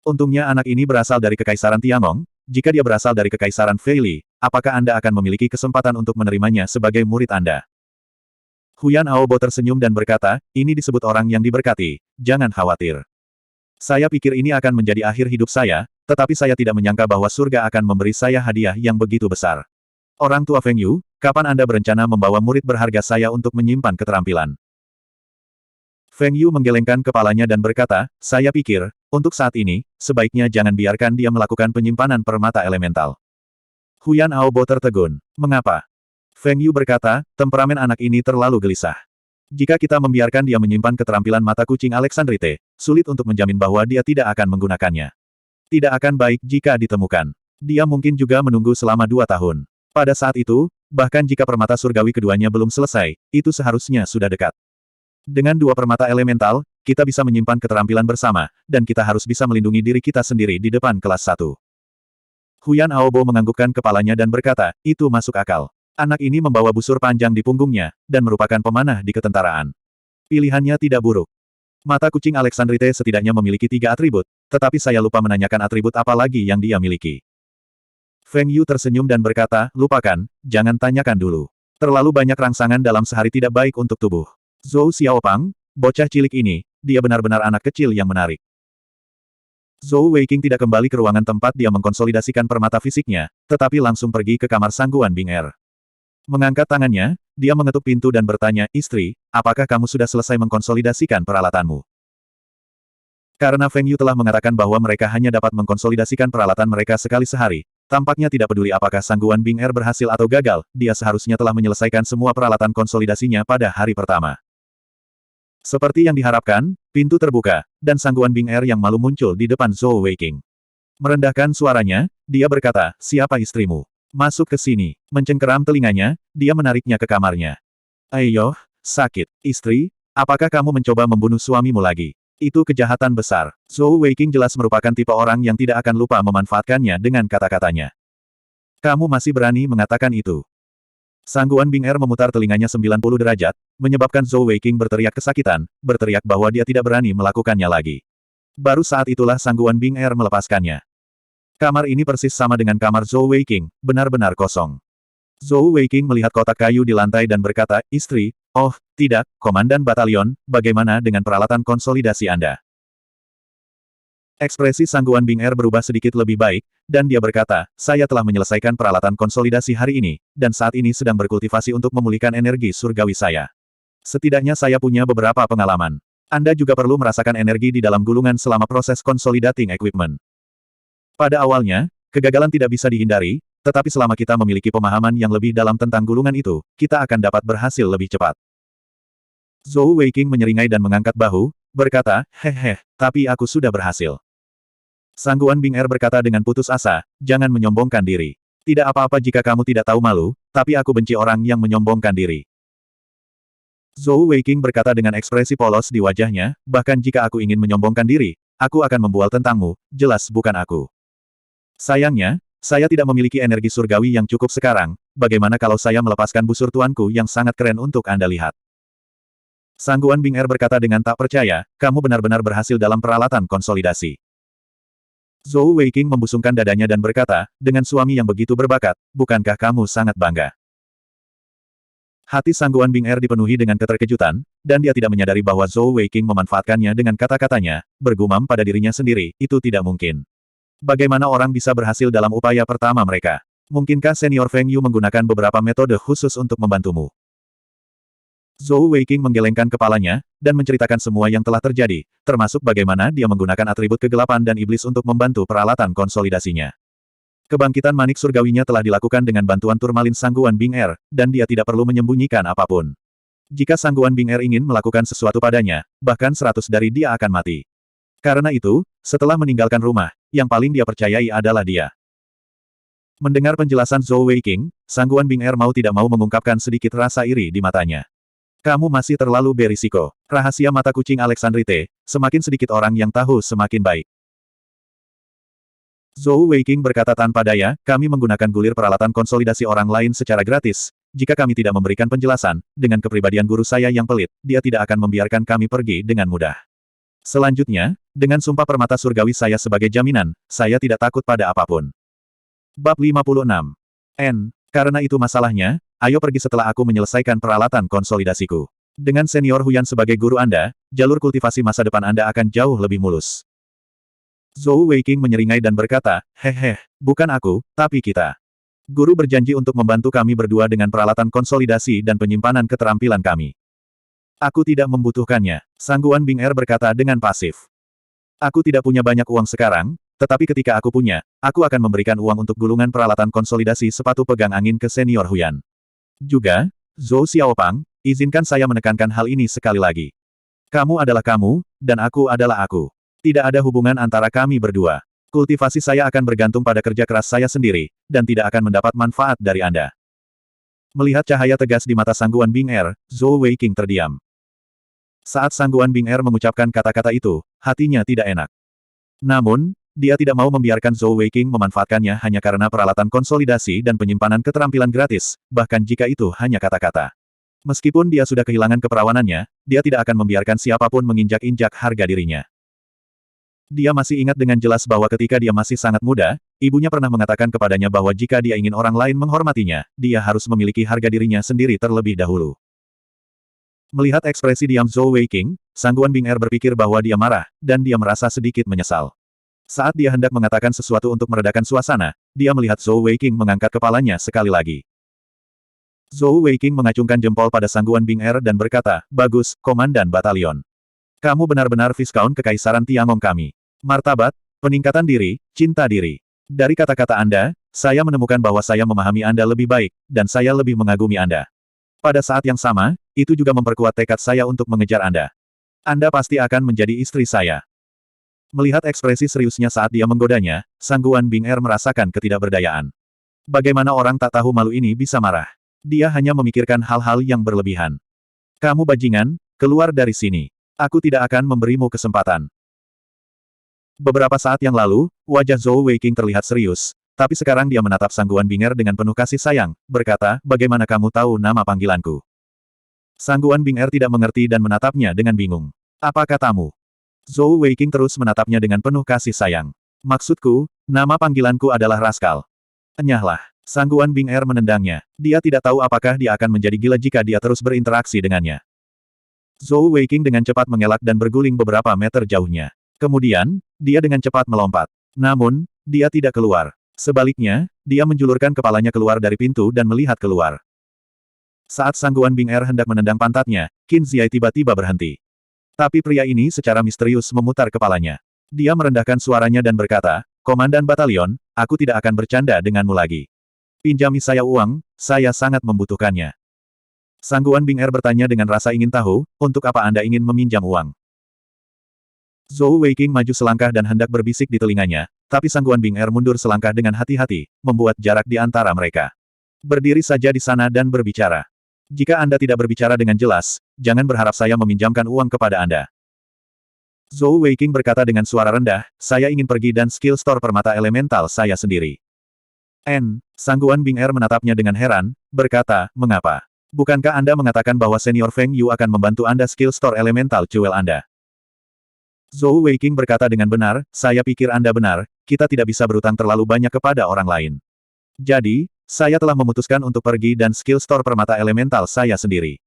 Untungnya anak ini berasal dari Kekaisaran Tiangong, jika dia berasal dari Kekaisaran Feili, apakah Anda akan memiliki kesempatan untuk menerimanya sebagai murid Anda? Huyan Aobo tersenyum dan berkata, ini disebut orang yang diberkati, jangan khawatir. Saya pikir ini akan menjadi akhir hidup saya, tetapi saya tidak menyangka bahwa surga akan memberi saya hadiah yang begitu besar. Orang tua Feng Yu, kapan Anda berencana membawa murid berharga saya untuk menyimpan keterampilan? Feng Yu menggelengkan kepalanya dan berkata, saya pikir, untuk saat ini, sebaiknya jangan biarkan dia melakukan penyimpanan permata elemental. Huyan Aobo tertegun. Mengapa? Feng Yu berkata, temperamen anak ini terlalu gelisah. Jika kita membiarkan dia menyimpan keterampilan mata kucing Alexandrite, sulit untuk menjamin bahwa dia tidak akan menggunakannya. Tidak akan baik jika ditemukan. Dia mungkin juga menunggu selama 2 tahun. Pada saat itu, bahkan jika permata surgawi keduanya belum selesai, itu seharusnya sudah dekat. Dengan 2 permata elemental, kita bisa menyimpan keterampilan bersama, dan kita harus bisa melindungi diri kita sendiri di depan kelas 1. Huyan Aobo menganggukkan kepalanya dan berkata, itu masuk akal. Anak ini membawa busur panjang di punggungnya, dan merupakan pemanah di ketentaraan. Pilihannya tidak buruk. Mata kucing Alexandrite setidaknya memiliki 3 atribut, tetapi saya lupa menanyakan atribut apa lagi yang dia miliki. Feng Yu tersenyum dan berkata, lupakan, jangan tanyakan dulu. Terlalu banyak rangsangan dalam sehari tidak baik untuk tubuh. Zhou Xiaopang, bocah cilik ini, dia benar-benar anak kecil yang menarik. Zhou Weiqing tidak kembali ke ruangan tempat dia mengkonsolidasikan permata fisiknya, tetapi langsung pergi ke kamar Sangguan Bing Er. Mengangkat tangannya, dia mengetuk pintu dan bertanya, istri, apakah kamu sudah selesai mengkonsolidasikan peralatanmu? Karena Feng Yu telah mengatakan bahwa mereka hanya dapat mengkonsolidasikan peralatan mereka sekali sehari, tampaknya tidak peduli apakah Sangguan Bing Er berhasil atau gagal, dia seharusnya telah menyelesaikan semua peralatan konsolidasinya pada hari pertama. Seperti yang diharapkan, pintu terbuka, dan Sangguan Bing Er yang malu muncul di depan Zhou Weiqing. Merendahkan suaranya, dia berkata, siapa istrimu? Masuk ke sini. Mencengkeram telinganya, dia menariknya ke kamarnya. Ayo, sakit. Istri, apakah kamu mencoba membunuh suamimu lagi? Itu kejahatan besar. Zhou Weiqing jelas merupakan tipe orang yang tidak akan lupa memanfaatkannya dengan kata-katanya. Kamu masih berani mengatakan itu? Sangguan Bing Er memutar telinganya 90 derajat, menyebabkan Zhou Weiqing berteriak kesakitan, berteriak bahwa dia tidak berani melakukannya lagi. Baru saat itulah Sangguan Bing Er melepaskannya. Kamar ini persis sama dengan kamar Zhou Weiqing, benar-benar kosong. Zhou Weiqing melihat kotak kayu di lantai dan berkata, istri, oh, tidak, Komandan Batalion, bagaimana dengan peralatan konsolidasi Anda? Ekspresi Sangguan Bing Er berubah sedikit lebih baik, dan dia berkata, saya telah menyelesaikan peralatan konsolidasi hari ini, dan saat ini sedang berkultivasi untuk memulihkan energi surgawi saya. Setidaknya saya punya beberapa pengalaman. Anda juga perlu merasakan energi di dalam gulungan selama proses consolidating equipment. Pada awalnya, kegagalan tidak bisa dihindari, tetapi selama kita memiliki pemahaman yang lebih dalam tentang gulungan itu, kita akan dapat berhasil lebih cepat. Zhou Weiqing menyeringai dan mengangkat bahu, berkata, hehe, tapi aku sudah berhasil. Sangguan Bing Er berkata dengan putus asa, jangan menyombongkan diri. Tidak apa-apa jika kamu tidak tahu malu, tapi aku benci orang yang menyombongkan diri. Zhou Weiqing berkata dengan ekspresi polos di wajahnya, bahkan jika aku ingin menyombongkan diri, aku akan membual tentangmu, jelas bukan aku. Sayangnya, saya tidak memiliki energi surgawi yang cukup sekarang, bagaimana kalau saya melepaskan busur tuanku yang sangat keren untuk Anda lihat? Sangguan Bing Er berkata dengan tak percaya, kamu benar-benar berhasil dalam peralatan konsolidasi. Zhou Weiqing membusungkan dadanya dan berkata, dengan suami yang begitu berbakat, bukankah kamu sangat bangga? Hati Sangguan Bing Er dipenuhi dengan keterkejutan, dan dia tidak menyadari bahwa Zhou Weiqing memanfaatkannya dengan kata-katanya, bergumam pada dirinya sendiri, itu tidak mungkin. Bagaimana orang bisa berhasil dalam upaya pertama mereka? Mungkinkah senior Feng Yu menggunakan beberapa metode khusus untuk membantumu? Zhou Weiqing menggelengkan kepalanya, dan menceritakan semua yang telah terjadi, termasuk bagaimana dia menggunakan atribut kegelapan dan iblis untuk membantu peralatan konsolidasinya. Kebangkitan manik surgawinya telah dilakukan dengan bantuan turmalin Sangguan Bing Er, dan dia tidak perlu menyembunyikan apapun. Jika Sangguan Bing Er ingin melakukan sesuatu padanya, bahkan 100 dari dia akan mati. Karena itu, setelah meninggalkan rumah, yang paling dia percayai adalah dia. Mendengar penjelasan Zhou Weiqing, Sangguan Bing Er mau tidak mau mengungkapkan sedikit rasa iri di matanya. Kamu masih terlalu berisiko. Rahasia mata kucing Alexandrite, semakin sedikit orang yang tahu semakin baik. Zhou Weiqing berkata tanpa daya, kami menggunakan gulir peralatan konsolidasi orang lain secara gratis. Jika kami tidak memberikan penjelasan, dengan kepribadian guru saya yang pelit, dia tidak akan membiarkan kami pergi dengan mudah. Selanjutnya, dengan sumpah permata surgawi saya sebagai jaminan, saya tidak takut pada apapun. Bab 56. Karena itu masalahnya, ayo pergi setelah aku menyelesaikan peralatan konsolidasiku. Dengan senior Huyan sebagai guru Anda, jalur kultivasi masa depan Anda akan jauh lebih mulus. Zhou Weiqing menyeringai dan berkata, hehe, bukan aku, tapi kita. Guru berjanji untuk membantu kami berdua dengan peralatan konsolidasi dan penyimpanan keterampilan kami. Aku tidak membutuhkannya, Sangguan Bing Er berkata dengan pasif. Aku tidak punya banyak uang sekarang, tetapi ketika aku punya, aku akan memberikan uang untuk gulungan peralatan konsolidasi sepatu pegang angin ke senior Huyan. Juga, Zhou Xiaopang, izinkan saya menekankan hal ini sekali lagi. Kamu adalah kamu, dan aku adalah aku. Tidak ada hubungan antara kami berdua. Kultivasi saya akan bergantung pada kerja keras saya sendiri, dan tidak akan mendapat manfaat dari Anda. Melihat cahaya tegas di mata Sangguan Bing Er, Zhou Weiqing terdiam. Saat Sangguan Bing Er mengucapkan kata-kata itu, hatinya tidak enak. Namun, dia tidak mau membiarkan Zhou Weiqing memanfaatkannya hanya karena peralatan konsolidasi dan penyimpanan keterampilan gratis, bahkan jika itu hanya kata-kata. Meskipun dia sudah kehilangan keperawanannya, dia tidak akan membiarkan siapapun menginjak-injak harga dirinya. Dia masih ingat dengan jelas bahwa ketika dia masih sangat muda, ibunya pernah mengatakan kepadanya bahwa jika dia ingin orang lain menghormatinya, dia harus memiliki harga dirinya sendiri terlebih dahulu. Melihat ekspresi diam Zhou Weiqing, Sangguan Bing Er berpikir bahwa dia marah, dan dia merasa sedikit menyesal. Saat dia hendak mengatakan sesuatu untuk meredakan suasana, dia melihat Zhou Weiqing mengangkat kepalanya sekali lagi. Zhou Weiqing mengacungkan jempol pada Sangguan Bing Er dan berkata, bagus, Komandan Batalion. Kamu benar-benar Viscount Kekaisaran Tiangong kami. Martabat, peningkatan diri, cinta diri. Dari kata-kata Anda, saya menemukan bahwa saya memahami Anda lebih baik, dan saya lebih mengagumi Anda. Pada saat yang sama, itu juga memperkuat tekad saya untuk mengejar Anda. Anda pasti akan menjadi istri saya. Melihat ekspresi seriusnya saat dia menggodanya, Sangguan Bing Er merasakan ketidakberdayaan. Bagaimana orang tak tahu malu ini bisa marah? Dia hanya memikirkan hal-hal yang berlebihan. Kamu bajingan, keluar dari sini. Aku tidak akan memberimu kesempatan. Beberapa saat yang lalu, wajah Zhou Weiqing terlihat serius, tapi sekarang dia menatap Sangguan Bing Er dengan penuh kasih sayang, berkata, bagaimana kamu tahu nama panggilanku? Sangguan Bing Er tidak mengerti dan menatapnya dengan bingung. Apa katamu? Zhou Weiqing terus menatapnya dengan penuh kasih sayang. Maksudku, nama panggilanku adalah Raskal. Enyahlah. Sangguan Bing Er menendangnya. Dia tidak tahu apakah dia akan menjadi gila jika dia terus berinteraksi dengannya. Zhou Weiqing dengan cepat mengelak dan berguling beberapa meter jauhnya. Kemudian, dia dengan cepat melompat. Namun, dia tidak keluar. Sebaliknya, dia menjulurkan kepalanya keluar dari pintu dan melihat keluar. Saat Sangguan Bing Er hendak menendang pantatnya, Qin Ziai tiba-tiba berhenti. Tapi pria ini secara misterius memutar kepalanya. Dia merendahkan suaranya dan berkata, Komandan Batalion, aku tidak akan bercanda denganmu lagi. Pinjami saya uang, saya sangat membutuhkannya. Sangguan Bing Er bertanya dengan rasa ingin tahu, untuk apa Anda ingin meminjam uang? Zhou Weiqing maju selangkah dan hendak berbisik di telinganya, tapi Sangguan Bing Er mundur selangkah dengan hati-hati, membuat jarak di antara mereka. Berdiri saja di sana dan berbicara. Jika Anda tidak berbicara dengan jelas, jangan berharap saya meminjamkan uang kepada Anda. Zhou Weiqing berkata dengan suara rendah, saya ingin pergi dan skill store permata elemental saya sendiri. Sangguan Bing Er menatapnya dengan heran, berkata, mengapa? Bukankah Anda mengatakan bahwa senior Feng Yu akan membantu Anda skill store elemental jewel Anda? Zhou Weiqing berkata dengan benar, saya pikir Anda benar, kita tidak bisa berutang terlalu banyak kepada orang lain. Jadi, saya telah memutuskan untuk pergi dan skill store permata elemental saya sendiri.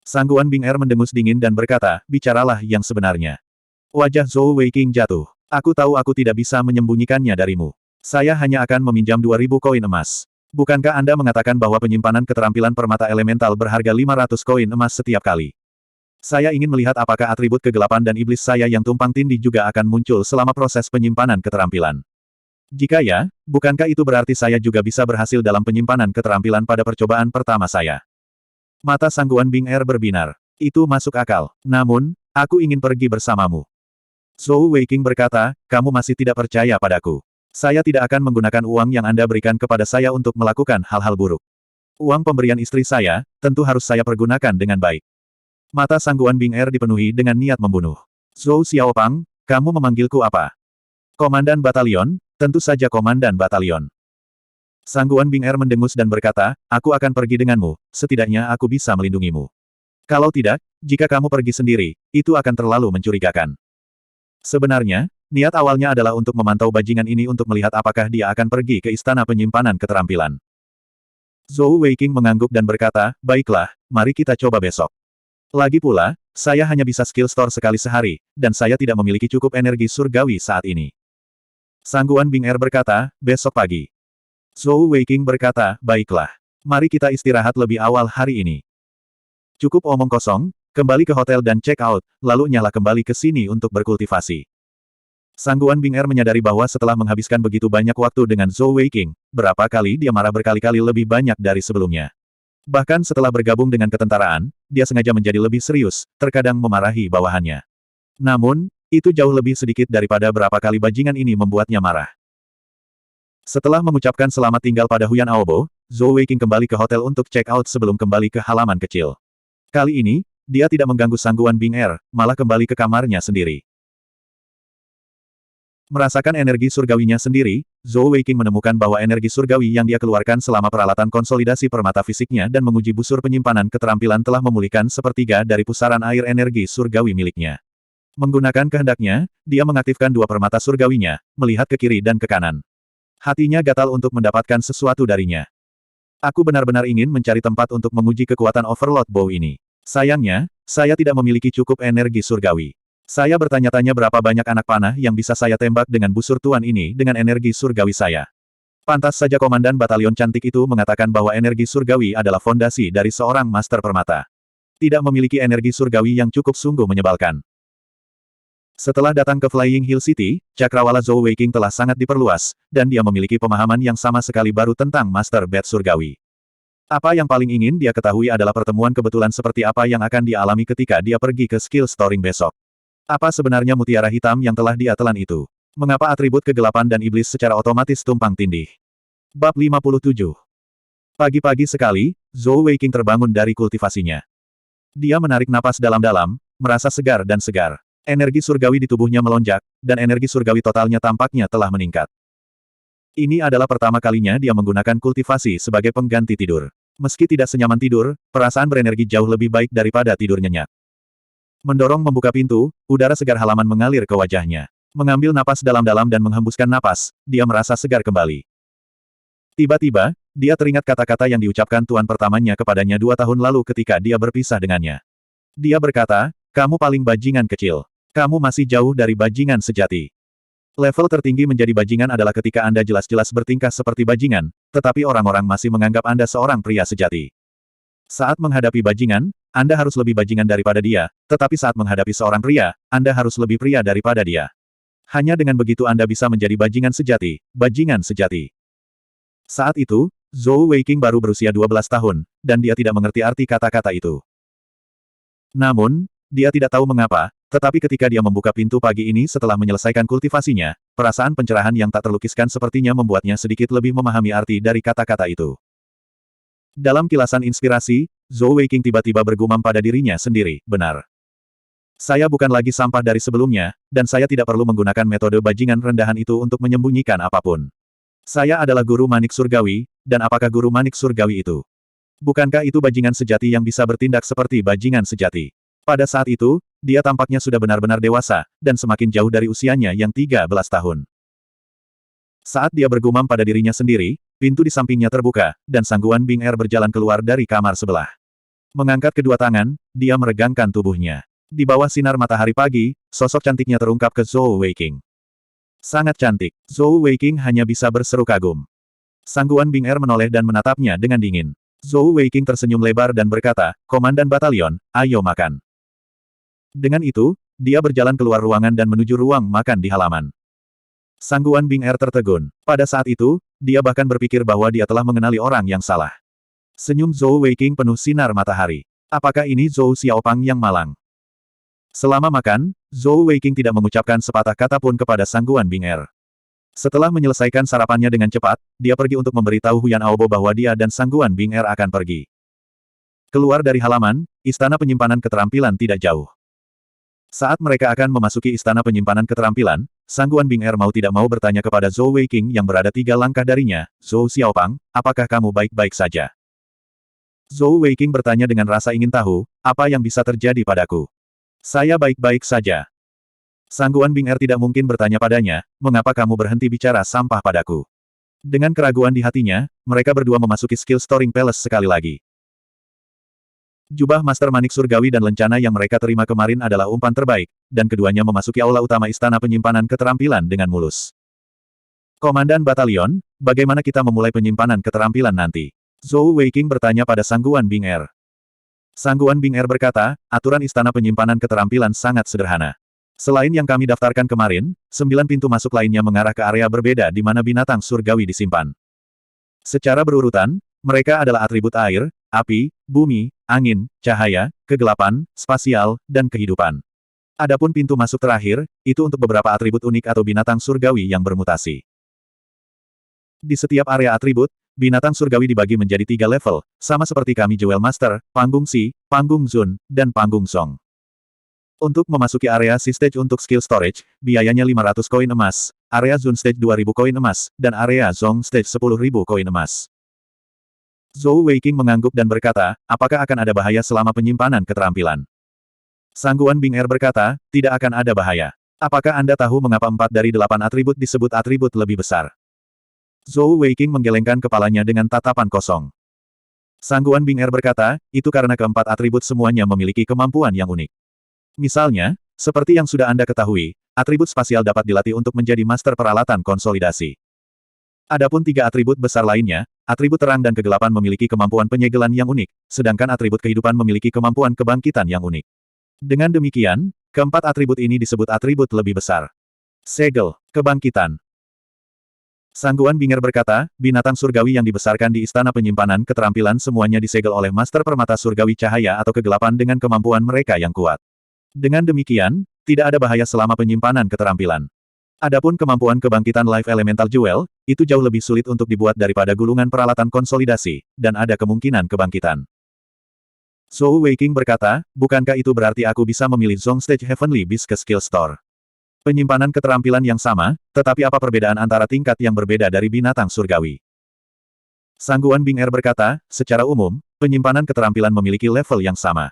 Sangguan Bing Er mendengus dingin dan berkata, bicaralah yang sebenarnya. Wajah Zhou Weiqing jatuh. Aku tahu aku tidak bisa menyembunyikannya darimu. Saya hanya akan meminjam 2.000 koin emas. Bukankah Anda mengatakan bahwa penyimpanan keterampilan permata elemental berharga 500 koin emas setiap kali? Saya ingin melihat apakah atribut kegelapan dan iblis saya yang tumpang tindih juga akan muncul selama proses penyimpanan keterampilan. Jika ya, bukankah itu berarti saya juga bisa berhasil dalam penyimpanan keterampilan pada percobaan pertama saya? Mata Sangguan Bing Er berbinar. Itu masuk akal. Namun, aku ingin pergi bersamamu. Zhou Weiqing berkata, kamu masih tidak percaya padaku. Saya tidak akan menggunakan uang yang Anda berikan kepada saya untuk melakukan hal-hal buruk. Uang pemberian istri saya, tentu harus saya pergunakan dengan baik. Mata Sangguan Bing Er dipenuhi dengan niat membunuh. Zhou Xiaopang, kamu memanggilku apa? Komandan Batalion, tentu saja Komandan Batalion. Sangguan Bing Er mendengus dan berkata, aku akan pergi denganmu, setidaknya aku bisa melindungimu. Kalau tidak, jika kamu pergi sendiri, itu akan terlalu mencurigakan. Sebenarnya, niat awalnya adalah untuk memantau bajingan ini untuk melihat apakah dia akan pergi ke istana penyimpanan keterampilan. Zhou Weiqing mengangguk dan berkata, baiklah, mari kita coba besok. Lagi pula, saya hanya bisa skill store sekali sehari, dan saya tidak memiliki cukup energi surgawi saat ini. Sangguan Bing Er berkata, besok pagi. Zhou Weiqing berkata, baiklah. Mari kita istirahat lebih awal hari ini. Cukup omong kosong, kembali ke hotel dan check out, lalu nyala kembali ke sini untuk berkultivasi. Sangguan Bing Er menyadari bahwa setelah menghabiskan begitu banyak waktu dengan Zhou Weiqing, berapa kali dia marah berkali-kali lebih banyak dari sebelumnya. Bahkan setelah bergabung dengan ketentaraan, dia sengaja menjadi lebih serius, terkadang memarahi bawahannya. Namun, itu jauh lebih sedikit daripada berapa kali bajingan ini membuatnya marah. Setelah mengucapkan selamat tinggal pada Huyan Aobo, Zhou Weiqing kembali ke hotel untuk check out sebelum kembali ke halaman kecil. Kali ini, dia tidak mengganggu Sangguan Bing Er, malah kembali ke kamarnya sendiri. Merasakan energi surgawinya sendiri, Zhou Weiqing menemukan bahwa energi surgawi yang dia keluarkan selama peralatan konsolidasi permata fisiknya dan menguji busur penyimpanan keterampilan telah memulihkan sepertiga dari pusaran air energi surgawi miliknya. Menggunakan kehendaknya, dia mengaktifkan dua permata surgawinya, melihat ke kiri dan ke kanan. Hatinya gatal untuk mendapatkan sesuatu darinya. Aku benar-benar ingin mencari tempat untuk menguji kekuatan Overlord Bow ini. Sayangnya, saya tidak memiliki cukup energi surgawi. Saya bertanya-tanya berapa banyak anak panah yang bisa saya tembak dengan busur tuan ini dengan energi surgawi saya. Pantas saja Komandan Batalion cantik itu mengatakan bahwa energi surgawi adalah fondasi dari seorang master permata. Tidak memiliki energi surgawi yang cukup sungguh menyebalkan. Setelah datang ke Flying Hill City, cakrawala Zhou Weiqing telah sangat diperluas, dan dia memiliki pemahaman yang sama sekali baru tentang Master Bat surgawi. Apa yang paling ingin dia ketahui adalah pertemuan kebetulan seperti apa yang akan dia alami ketika dia pergi ke skill storing besok. Apa sebenarnya mutiara hitam yang telah dia telan itu? Mengapa atribut kegelapan dan iblis secara otomatis tumpang tindih? Bab 57. Pagi-pagi sekali, Zhou Weiqing terbangun dari kultivasinya. Dia menarik napas dalam-dalam, merasa segar dan segar. Energi surgawi di tubuhnya melonjak, dan energi surgawi totalnya tampaknya telah meningkat. Ini adalah pertama kalinya dia menggunakan kultivasi sebagai pengganti tidur. Meski tidak senyaman tidur, perasaan berenergi jauh lebih baik daripada tidur nyenyak. Mendorong membuka pintu, udara segar halaman mengalir ke wajahnya. Mengambil napas dalam-dalam dan menghembuskan napas, dia merasa segar kembali. Tiba-tiba, dia teringat kata-kata yang diucapkan tuan pertamanya kepadanya 2 tahun lalu ketika dia berpisah dengannya. Dia berkata, kamu paling bajingan kecil. Kamu masih jauh dari bajingan sejati. Level tertinggi menjadi bajingan adalah ketika Anda jelas-jelas bertingkah seperti bajingan, tetapi orang-orang masih menganggap Anda seorang pria sejati. Saat menghadapi bajingan, Anda harus lebih bajingan daripada dia, tetapi saat menghadapi seorang pria, Anda harus lebih pria daripada dia. Hanya dengan begitu Anda bisa menjadi bajingan sejati, bajingan sejati. Saat itu, Zhou Weiqing baru berusia 12 tahun, dan dia tidak mengerti arti kata-kata itu. Namun, dia tidak tahu mengapa, tetapi ketika dia membuka pintu pagi ini setelah menyelesaikan kultivasinya, perasaan pencerahan yang tak terlukiskan sepertinya membuatnya sedikit lebih memahami arti dari kata-kata itu. Dalam kilasan inspirasi, Zhou Weiqing tiba-tiba bergumam pada dirinya sendiri, benar. Saya bukan lagi sampah dari sebelumnya, dan saya tidak perlu menggunakan metode bajingan rendahan itu untuk menyembunyikan apapun. Saya adalah guru manik surgawi, dan apakah guru manik surgawi itu? Bukankah itu bajingan sejati yang bisa bertindak seperti bajingan sejati? Pada saat itu, dia tampaknya sudah benar-benar dewasa, dan semakin jauh dari usianya yang 13 tahun. Saat dia bergumam pada dirinya sendiri, pintu di sampingnya terbuka, dan Sangguan Bing Er berjalan keluar dari kamar sebelah. Mengangkat kedua tangan, dia meregangkan tubuhnya. Di bawah sinar matahari pagi, sosok cantiknya terungkap ke Zhou Weiqing. Sangat cantik. Zhou Weiqing hanya bisa berseru kagum. Sangguan Bing Er menoleh dan menatapnya dengan dingin. Zhou Weiqing tersenyum lebar dan berkata, "Komandan batalion, ayo makan." Dengan itu, dia berjalan keluar ruangan dan menuju ruang makan di halaman. Sangguan Bing Er tertegun. Pada saat itu, dia bahkan berpikir bahwa dia telah mengenali orang yang salah. Senyum Zhou Weiqing penuh sinar matahari. Apakah ini Zhou Xiaopang yang malang? Selama makan, Zhou Weiqing tidak mengucapkan sepatah kata pun kepada Sangguan Bing Er. Setelah menyelesaikan sarapannya dengan cepat, dia pergi untuk memberitahu Huyan Aobo bahwa dia dan Sangguan Bing Er akan pergi. Keluar dari halaman, istana penyimpanan keterampilan tidak jauh. Saat mereka akan memasuki istana penyimpanan keterampilan, Sangguan Bing Er mau tidak mau bertanya kepada Zhou Weiqing yang berada 3 langkah darinya, "Zhou Xiaopang, apakah kamu baik-baik saja?" Zhou Weiqing bertanya dengan rasa ingin tahu, "Apa yang bisa terjadi padaku?" "Saya baik-baik saja." Sangguan Bing Er tidak mungkin bertanya padanya, "Mengapa kamu berhenti bicara sampah padaku?" Dengan keraguan di hatinya, mereka berdua memasuki Skill Storing Palace sekali lagi. Jubah Master Manik Surgawi dan lencana yang mereka terima kemarin adalah umpan terbaik, dan keduanya memasuki aula utama istana penyimpanan keterampilan dengan mulus. "Komandan batalion, bagaimana kita memulai penyimpanan keterampilan nanti?" Zhou Weiqing bertanya pada Sangguan Bing Er. Sangguan Bing Er berkata, "Aturan istana penyimpanan keterampilan sangat sederhana. Selain yang kami daftarkan kemarin, 9 pintu masuk lainnya mengarah ke area berbeda di mana binatang surgawi disimpan. Secara berurutan, mereka adalah atribut air, api, bumi, angin, cahaya, kegelapan, spasial, dan kehidupan. Adapun pintu masuk terakhir, itu untuk beberapa atribut unik atau binatang surgawi yang bermutasi. Di setiap area atribut, binatang surgawi dibagi menjadi 3 level, sama seperti kami Jewel Master, Panggung Si, Panggung Zun, dan Panggung Song. Untuk memasuki area Si Stage untuk Skill Storage, biayanya 500 koin emas, area Zun Stage 2000 koin emas, dan area Zong Stage 10.000 koin emas. Zhou Weiqing mengangguk dan berkata, "Apakah akan ada bahaya selama penyimpanan keterampilan?" Sangguan Bing Er berkata, "Tidak akan ada bahaya. Apakah Anda tahu mengapa 4 dari 8 atribut disebut atribut lebih besar?" Zhou Weiqing menggelengkan kepalanya dengan tatapan kosong. Sangguan Bing Er berkata, "Itu karena keempat atribut semuanya memiliki kemampuan yang unik. Misalnya, seperti yang sudah Anda ketahui, atribut spasial dapat dilatih untuk menjadi master peralatan konsolidasi. Adapun 3 atribut besar lainnya, atribut terang dan kegelapan memiliki kemampuan penyegelan yang unik, sedangkan atribut kehidupan memiliki kemampuan kebangkitan yang unik. Dengan demikian, keempat atribut ini disebut atribut lebih besar. Segel, kebangkitan." Sangguan Bing Er berkata, "Binatang surgawi yang dibesarkan di istana penyimpanan keterampilan semuanya disegel oleh master permata surgawi cahaya atau kegelapan dengan kemampuan mereka yang kuat. Dengan demikian, tidak ada bahaya selama penyimpanan keterampilan. Adapun kemampuan kebangkitan Life Elemental Jewel, itu jauh lebih sulit untuk dibuat daripada gulungan peralatan konsolidasi, dan ada kemungkinan kebangkitan." Zhou Weiqing berkata, "Bukankah itu berarti aku bisa memilih Zong Stage Heavenly Beast ke Skill Store? Penyimpanan keterampilan yang sama, tetapi apa perbedaan antara tingkat yang berbeda dari binatang surgawi?" Sangguan Bing Er berkata, "Secara umum, penyimpanan keterampilan memiliki level yang sama.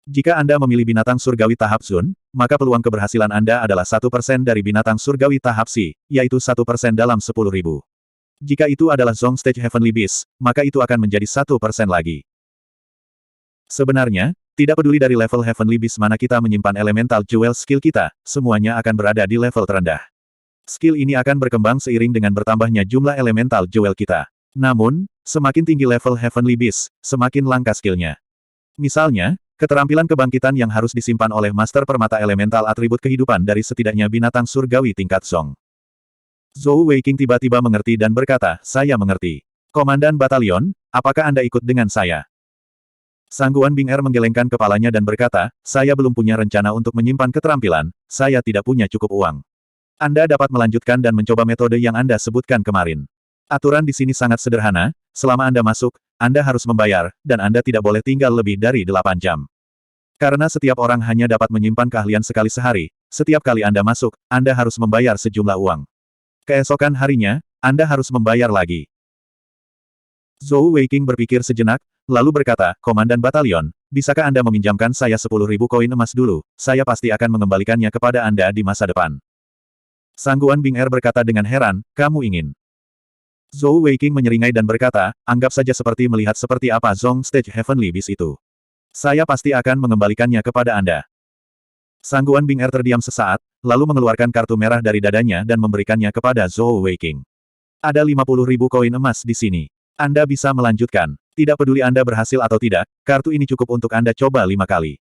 Jika Anda memilih binatang surgawi tahap Zun, maka peluang keberhasilan Anda adalah 1% dari binatang surgawi tahap Si, yaitu 1% dalam 10.000. Jika itu adalah Zong Stage Heavenly Beast, maka itu akan menjadi 1% lagi. Sebenarnya, tidak peduli dari level Heavenly Beast mana kita menyimpan elemental jewel skill kita, semuanya akan berada di level terendah. Skill ini akan berkembang seiring dengan bertambahnya jumlah elemental jewel kita. Namun, semakin tinggi level Heavenly Beast, semakin langka skillnya. Misalnya, keterampilan kebangkitan yang harus disimpan oleh Master Permata Elemental atribut kehidupan dari setidaknya binatang surgawi tingkat Song. Zhou Weiqing tiba-tiba mengerti dan berkata, "Saya mengerti. Komandan batalion, apakah Anda ikut dengan saya?" Sangguan Bing Er menggelengkan kepalanya dan berkata, "Saya belum punya rencana untuk menyimpan keterampilan, saya tidak punya cukup uang. Anda dapat melanjutkan dan mencoba metode yang Anda sebutkan kemarin. Aturan di sini sangat sederhana, selama Anda masuk, Anda harus membayar, dan Anda tidak boleh tinggal lebih dari 8 jam. Karena setiap orang hanya dapat menyimpan keahlian sekali sehari, setiap kali Anda masuk, Anda harus membayar sejumlah uang. Keesokan harinya, Anda harus membayar lagi. Zhou Weiqing berpikir sejenak, lalu berkata, Komandan Batalion, bisakah Anda meminjamkan saya 10.000 koin emas dulu? Saya pasti akan mengembalikannya kepada Anda di masa depan. Sangguan Bing Er berkata dengan heran, kamu ingin? Zhou Weiqing menyeringai dan berkata, anggap saja seperti melihat seperti apa Zong Stage Heavenly Beast itu. Saya pasti akan mengembalikannya kepada Anda. Sangguan Bing Er terdiam sesaat, lalu mengeluarkan kartu merah dari dadanya dan memberikannya kepada Zhou Weiqing. Ada 50.000 koin emas di sini. Anda bisa melanjutkan. Tidak peduli Anda berhasil atau tidak, kartu ini cukup untuk Anda coba 5 kali.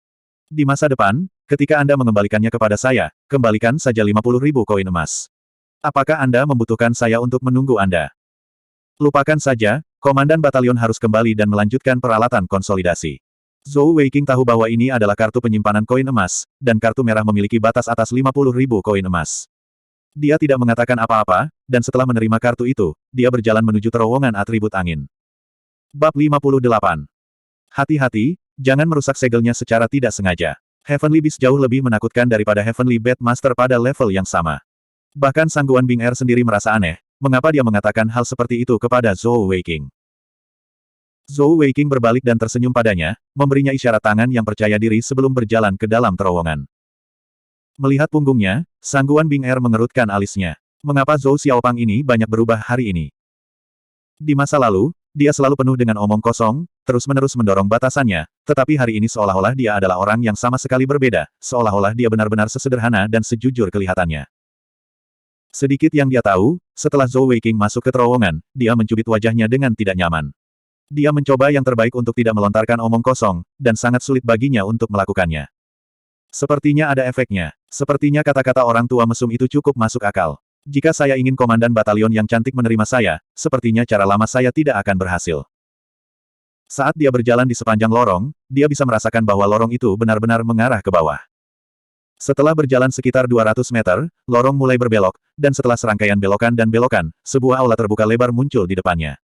Di masa depan, ketika Anda mengembalikannya kepada saya, kembalikan saja 50.000 koin emas. Apakah Anda membutuhkan saya untuk menunggu Anda? Lupakan saja, Komandan Batalion harus kembali dan melanjutkan peralatan konsolidasi. Zhou Weiqing tahu bahwa ini adalah kartu penyimpanan koin emas, dan kartu merah memiliki batas atas 50.000 koin emas. Dia tidak mengatakan apa-apa, dan setelah menerima kartu itu, dia berjalan menuju terowongan atribut angin. Bab 58. Hati-hati, jangan merusak segelnya secara tidak sengaja. Heavenly Beast jauh lebih menakutkan daripada Heavenly Bad Master pada level yang sama. Bahkan Sangguan Bing Er sendiri merasa aneh, mengapa dia mengatakan hal seperti itu kepada Zhou Weiqing. Zhou Weiqing berbalik dan tersenyum padanya, memberinya isyarat tangan yang percaya diri sebelum berjalan ke dalam terowongan. Melihat punggungnya, Sangguan Bing Er mengerutkan alisnya. Mengapa Zhou Xiaopang ini banyak berubah hari ini? Di masa lalu, dia selalu penuh dengan omong kosong, terus-menerus mendorong batasannya, tetapi hari ini seolah-olah dia adalah orang yang sama sekali berbeda, seolah-olah dia benar-benar sesederhana dan sejujur kelihatannya. Sedikit yang dia tahu, setelah Zhou Weiqing masuk ke terowongan, dia mencubit wajahnya dengan tidak nyaman. Dia mencoba yang terbaik untuk tidak melontarkan omong kosong, dan sangat sulit baginya untuk melakukannya. Sepertinya ada efeknya. Sepertinya kata-kata orang tua mesum itu cukup masuk akal. Jika saya ingin komandan batalion yang cantik menerima saya, sepertinya cara lama saya tidak akan berhasil. Saat dia berjalan di sepanjang lorong, dia bisa merasakan bahwa lorong itu benar-benar mengarah ke bawah. Setelah berjalan sekitar 200 meter, lorong mulai berbelok, dan setelah serangkaian belokan dan belokan, sebuah aula terbuka lebar muncul di depannya.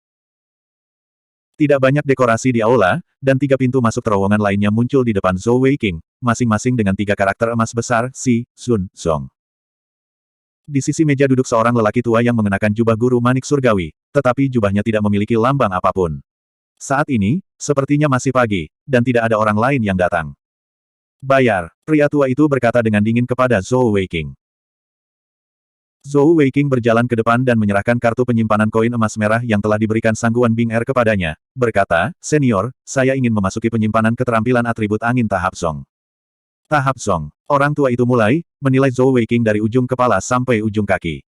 Tidak banyak dekorasi di aula, dan 3 pintu masuk terowongan lainnya muncul di depan Zhou Weiqing, masing-masing dengan 3 karakter emas besar, Xi, Sun, Zong. Di sisi meja duduk seorang lelaki tua yang mengenakan jubah guru manik surgawi, tetapi jubahnya tidak memiliki lambang apapun. Saat ini, sepertinya masih pagi, dan tidak ada orang lain yang datang. Bayar, pria tua itu berkata dengan dingin kepada Zhou Weiqing. Zhou Weiqing berjalan ke depan dan menyerahkan kartu penyimpanan koin emas merah yang telah diberikan Sangguan Bing Er kepadanya, berkata, Senior, saya ingin memasuki penyimpanan keterampilan atribut angin tahap Zong. Tahap Zong. Orang tua itu mulai, menilai Zhou Weiqing dari ujung kepala sampai ujung kaki.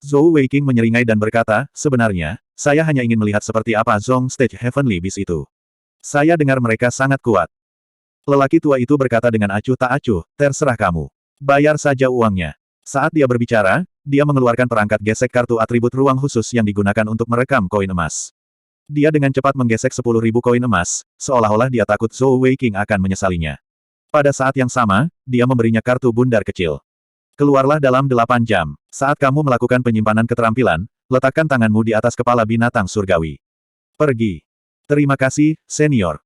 Zhou Weiqing menyeringai dan berkata, sebenarnya, saya hanya ingin melihat seperti apa Zong Stage Heavenly Beast itu. Saya dengar mereka sangat kuat. Lelaki tua itu berkata dengan acuh tak acuh, terserah kamu. Bayar saja uangnya. Saat dia berbicara, dia mengeluarkan perangkat gesek kartu atribut ruang khusus yang digunakan untuk merekam koin emas. Dia dengan cepat menggesek 10.000 koin emas, seolah-olah dia takut Zhou Weiqing akan menyesalinya. Pada saat yang sama, dia memberinya kartu bundar kecil. Keluarlah dalam 8 jam. Saat kamu melakukan penyimpanan keterampilan, letakkan tanganmu di atas kepala binatang surgawi. Pergi. Terima kasih, senior.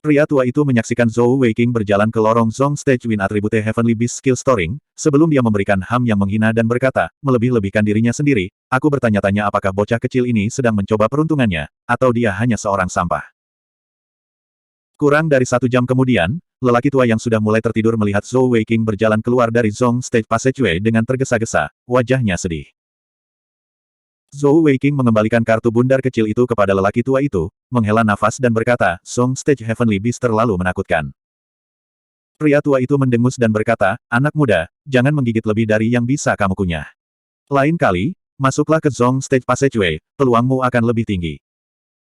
Pria tua itu menyaksikan Zhou Weiqing berjalan ke lorong Zong Stage Win Attribute Heavenly Beast Skill Storing, sebelum dia memberikan ham yang menghina dan berkata, melebih-lebihkan dirinya sendiri, aku bertanya-tanya apakah bocah kecil ini sedang mencoba peruntungannya, atau dia hanya seorang sampah. Kurang dari 1 jam kemudian, lelaki tua yang sudah mulai tertidur melihat Zhou Weiqing berjalan keluar dari Zong Stage Passageway dengan tergesa-gesa, wajahnya sedih. Zhou Weiqing mengembalikan kartu bundar kecil itu kepada lelaki tua itu, menghela nafas dan berkata, Zong Stage Heavenly Beast terlalu menakutkan. Pria tua itu mendengus dan berkata, anak muda, jangan menggigit lebih dari yang bisa kamu kunyah. Lain kali, masuklah ke Zong Stage Passageway, peluangmu akan lebih tinggi.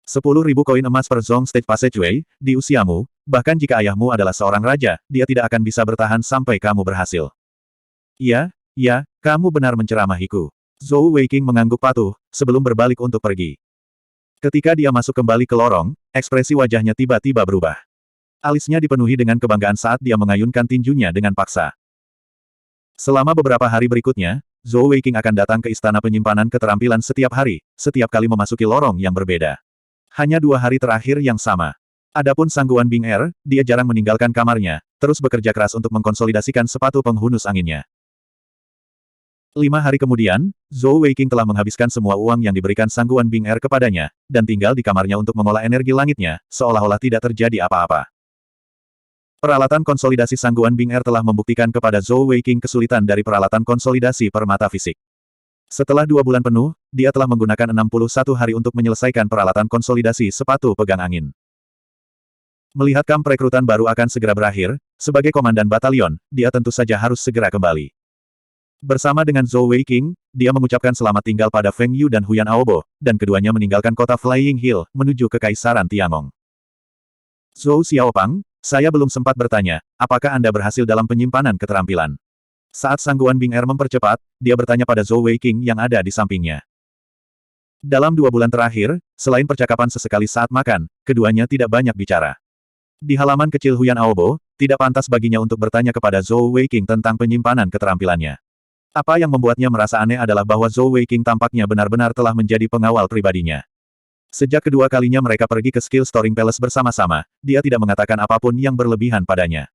10.000 koin emas per Zong Stage Passageway, di usiamu, bahkan jika ayahmu adalah seorang raja, dia tidak akan bisa bertahan sampai kamu berhasil. Iya, kamu benar menceramahiku. Zhou Weiqing mengangguk patuh, sebelum berbalik untuk pergi. Ketika dia masuk kembali ke lorong, ekspresi wajahnya tiba-tiba berubah. Alisnya dipenuhi dengan kebanggaan saat dia mengayunkan tinjunya dengan paksa. Selama beberapa hari berikutnya, Zhou Weiqing akan datang ke istana penyimpanan keterampilan setiap hari, setiap kali memasuki lorong yang berbeda. Hanya 2 hari terakhir yang sama. Adapun Sangguan Bing Er, dia jarang meninggalkan kamarnya, terus bekerja keras untuk mengkonsolidasikan sepatu penghunus anginnya. 5 hari kemudian, Zhou Weiqing telah menghabiskan semua uang yang diberikan Sangguan Bing Er kepadanya, dan tinggal di kamarnya untuk mengolah energi langitnya, seolah-olah tidak terjadi apa-apa. Peralatan konsolidasi Sangguan Bing Er telah membuktikan kepada Zhou Weiqing kesulitan dari peralatan konsolidasi permata fisik. Setelah 2 bulan penuh, dia telah menggunakan 61 hari untuk menyelesaikan peralatan konsolidasi sepatu pegang angin. Melihat kamp rekrutan baru akan segera berakhir, sebagai komandan batalion, dia tentu saja harus segera kembali. Bersama dengan Zhou Weiqing, dia mengucapkan selamat tinggal pada Feng Yu dan Huyan Aobo, dan keduanya meninggalkan kota Flying Hill, menuju ke Kaisaran Tiangong. Zhou Xiaopang, saya belum sempat bertanya, apakah Anda berhasil dalam penyimpanan keterampilan? Saat Sangguan Bing Er mempercepat, dia bertanya pada Zhou Weiqing yang ada di sampingnya. Dalam 2 bulan terakhir, selain percakapan sesekali saat makan, keduanya tidak banyak bicara. Di halaman kecil Huyan Aobo, tidak pantas baginya untuk bertanya kepada Zhou Weiqing tentang penyimpanan keterampilannya. Apa yang membuatnya merasa aneh adalah bahwa Zhou Weiqing tampaknya benar-benar telah menjadi pengawal pribadinya. Sejak kedua kalinya mereka pergi ke Skill Storing Palace bersama-sama, dia tidak mengatakan apapun yang berlebihan padanya.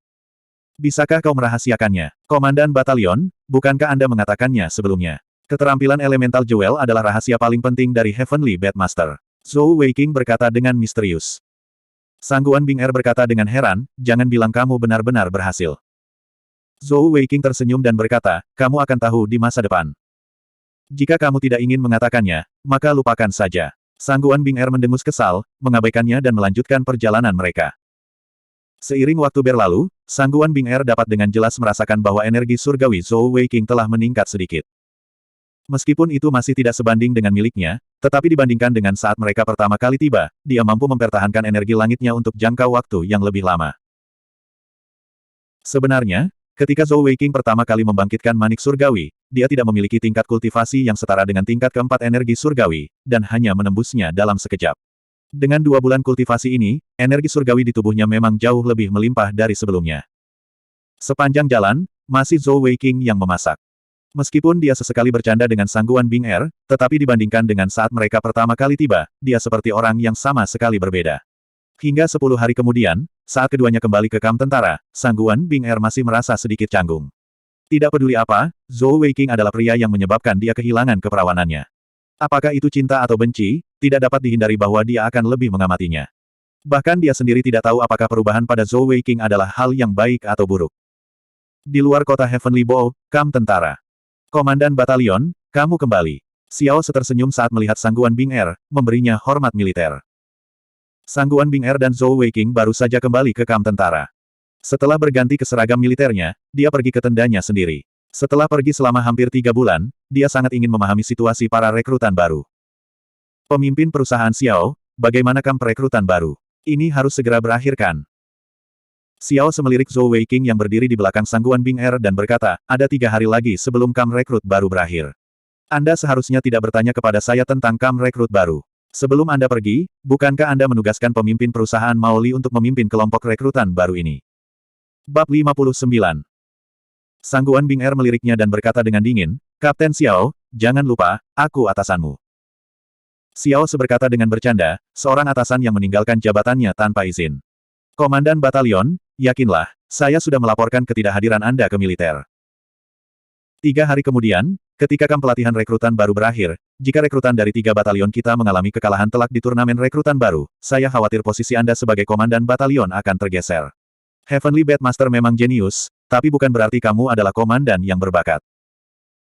Bisakah kau merahasiakannya? Komandan Batalion, bukankah Anda mengatakannya sebelumnya? Keterampilan Elemental Jewel adalah rahasia paling penting dari Heavenly Batmaster. Zhou Weiqing berkata dengan misterius. Sangguan Bing Er berkata dengan heran, jangan bilang kamu benar-benar berhasil. Zhou Weiqing tersenyum dan berkata, kamu akan tahu di masa depan. Jika kamu tidak ingin mengatakannya, maka lupakan saja. Sangguan Bing Er mendengus kesal, mengabaikannya dan melanjutkan perjalanan mereka. Seiring waktu berlalu, Sangguan Bing Er dapat dengan jelas merasakan bahwa energi surgawi Zhou Weiqing telah meningkat sedikit. Meskipun itu masih tidak sebanding dengan miliknya, tetapi dibandingkan dengan saat mereka pertama kali tiba, dia mampu mempertahankan energi langitnya untuk jangka waktu yang lebih lama. Sebenarnya, ketika Zhou Weiqing pertama kali membangkitkan manik surgawi, dia tidak memiliki tingkat kultivasi yang setara dengan tingkat keempat energi surgawi, dan hanya menembusnya dalam sekejap. Dengan 2 bulan kultivasi ini, energi surgawi di tubuhnya memang jauh lebih melimpah dari sebelumnya. Sepanjang jalan, masih Zhou Weiqing yang memasak. Meskipun dia sesekali bercanda dengan Sangguan Bing Er, tetapi dibandingkan dengan saat mereka pertama kali tiba, dia seperti orang yang sama sekali berbeda. Hingga 10 hari kemudian, saat keduanya kembali ke kamp tentara, Sangguan Bing Er masih merasa sedikit canggung. Tidak peduli apa, Zhou Weiqing adalah pria yang menyebabkan dia kehilangan keperawanannya. Apakah itu cinta atau benci, tidak dapat dihindari bahwa dia akan lebih mengamatinya. Bahkan dia sendiri tidak tahu apakah perubahan pada Zhou Weiqing adalah hal yang baik atau buruk. Di luar kota Heavenly Bow, kamp tentara. Komandan Batalion, kamu kembali. Xiao Se tersenyum saat melihat Sangguan Bing Er, memberinya hormat militer. Sangguan Bing Er dan Zhou Weiqing baru saja kembali ke kamp tentara. Setelah berganti ke seragam militernya, dia pergi ke tendanya sendiri. Setelah pergi selama hampir 3 bulan, dia sangat ingin memahami situasi para rekrutan baru. Pemimpin perusahaan Xiao, bagaimana kamp rekrutan baru? Ini harus segera berakhir kan? Xiao Se melirik Zhou Weiqing yang berdiri di belakang Sangguan Bing Er dan berkata, ada 3 hari lagi sebelum kamp rekrut baru berakhir. Anda seharusnya tidak bertanya kepada saya tentang kamp rekrut baru. Sebelum Anda pergi, bukankah Anda menugaskan pemimpin perusahaan Maoli untuk memimpin kelompok rekrutan baru ini? Bab 59. Sangguan Bing Er meliriknya dan berkata dengan dingin, Kapten Xiao, jangan lupa, aku atasanmu. Xiao Se berkata dengan bercanda, seorang atasan yang meninggalkan jabatannya tanpa izin. Komandan Batalion, yakinlah, saya sudah melaporkan ketidakhadiran Anda ke militer. 3 hari kemudian, ketika kamp pelatihan rekrutan baru berakhir, jika rekrutan dari 3 batalion kita mengalami kekalahan telak di turnamen rekrutan baru, saya khawatir posisi Anda sebagai komandan batalion akan tergeser. Heavenly Batmaster memang jenius, tapi bukan berarti kamu adalah komandan yang berbakat.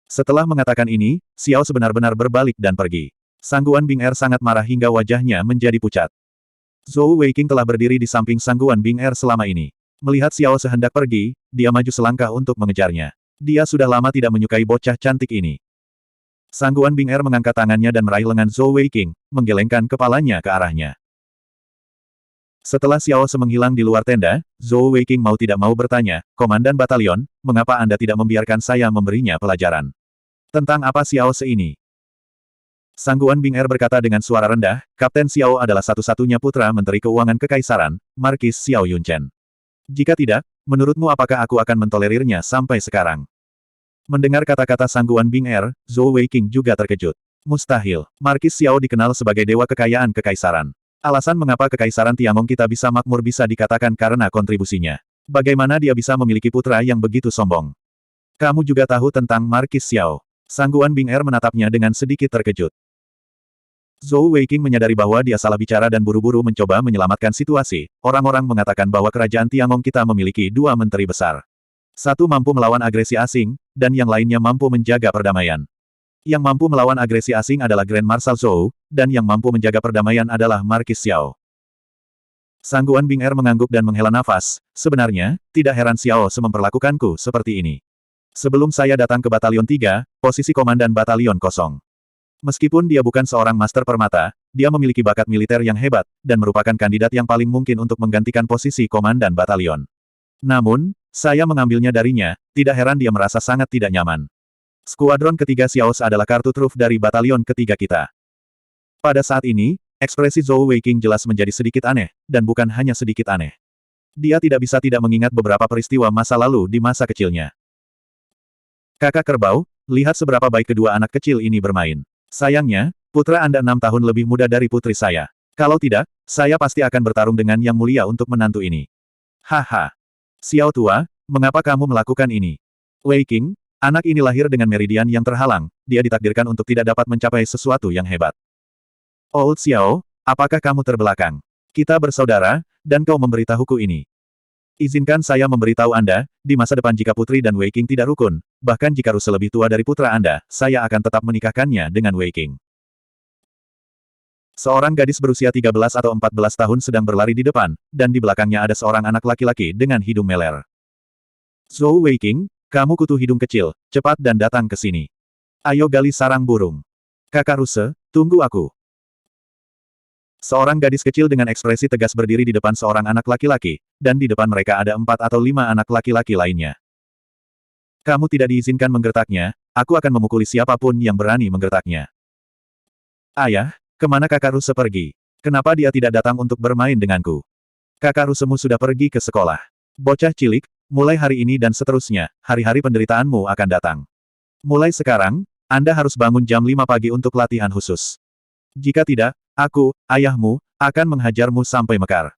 Setelah mengatakan ini, Xiao sebenar-benar berbalik dan pergi. Sangguan Bing Er sangat marah hingga wajahnya menjadi pucat. Zhou Weiqing telah berdiri di samping Sangguan Bing Er selama ini. Melihat Xiao sehendak pergi, dia maju selangkah untuk mengejarnya. Dia sudah lama tidak menyukai bocah cantik ini. Sangguan Bing Er mengangkat tangannya dan meraih lengan Zhou Weiqing, menggelengkan kepalanya ke arahnya. Setelah Xiao Se menghilang di luar tenda, Zhou Weiqing mau tidak mau bertanya, Komandan Batalion, mengapa Anda tidak membiarkan saya memberinya pelajaran? Tentang apa Xiao Se ini? Sangguan Bing Er berkata dengan suara rendah, Kapten Xiao adalah satu-satunya putra Menteri Keuangan Kekaisaran, Markis Xiao Yunchen. Jika tidak, menurutmu apakah aku akan mentolerirnya sampai sekarang? Mendengar kata-kata Sangguan Bing Er, Zhou Weiqing juga terkejut. Mustahil. Markis Xiao dikenal sebagai dewa kekayaan kekaisaran. Alasan mengapa kekaisaran Tiangong kita bisa makmur bisa dikatakan karena kontribusinya. Bagaimana dia bisa memiliki putra yang begitu sombong? Kamu juga tahu tentang Markis Xiao. Sangguan Bing Er menatapnya dengan sedikit terkejut. Zhou Weiqing menyadari bahwa dia salah bicara dan buru-buru mencoba menyelamatkan situasi. Orang-orang mengatakan bahwa kerajaan Tiangong kita memiliki dua menteri besar. Satu mampu melawan agresi asing, dan yang lainnya mampu menjaga perdamaian. Yang mampu melawan agresi asing adalah Grand Marshal Zhou, dan yang mampu menjaga perdamaian adalah Markis Xiao. Sangguan Bing Er mengangguk dan menghela nafas. Sebenarnya, tidak heran Xiao memperlakukanku seperti ini. Sebelum saya datang ke Batalion 3, posisi Komandan Batalion kosong. Meskipun dia bukan seorang master permata, dia memiliki bakat militer yang hebat, dan merupakan kandidat yang paling mungkin untuk menggantikan posisi Komandan Batalion. Namun, saya mengambilnya darinya, tidak heran dia merasa sangat tidak nyaman. Skuadron ketiga Xiaos adalah kartu truf dari batalion ketiga kita. Pada saat ini, ekspresi Zhou Weiqing jelas menjadi sedikit aneh, dan bukan hanya sedikit aneh. Dia tidak bisa tidak mengingat beberapa peristiwa masa lalu di masa kecilnya. Kakak kerbau, lihat seberapa baik kedua anak kecil ini bermain. Sayangnya, putra Anda 6 tahun lebih muda dari putri saya. Kalau tidak, saya pasti akan bertarung dengan yang mulia untuk menantu ini. Haha. Xiao tua, mengapa kamu melakukan ini? Weiqing, anak ini lahir dengan meridian yang terhalang, dia ditakdirkan untuk tidak dapat mencapai sesuatu yang hebat. Old Xiao, apakah kamu terbelakang? Kita bersaudara, dan kau memberitahuku ini. Izinkan saya memberitahu Anda, di masa depan jika Putri dan Weiqing tidak rukun, bahkan jika Ruse lebih tua dari putra Anda, saya akan tetap menikahkannya dengan Weiqing. Seorang gadis berusia 13 atau 14 tahun sedang berlari di depan, dan di belakangnya ada seorang anak laki-laki dengan hidung meler. Zhou Weiqing, kamu kutu hidung kecil, cepat dan datang ke sini. Ayo gali sarang burung. Kakak Ruse, tunggu aku. Seorang gadis kecil dengan ekspresi tegas berdiri di depan seorang anak laki-laki, dan di depan mereka ada 4 atau 5 anak laki-laki lainnya. Kamu tidak diizinkan menggertaknya, aku akan memukuli siapapun yang berani menggertaknya. Ayah, kemana kakak Ruse pergi? Kenapa dia tidak datang untuk bermain denganku? Kakak Rusemu sudah pergi ke sekolah. Bocah cilik, mulai hari ini dan seterusnya, hari-hari penderitaanmu akan datang. Mulai sekarang, Anda harus bangun jam 5 pagi untuk latihan khusus. Jika tidak, aku, ayahmu, akan menghajarmu sampai mekar.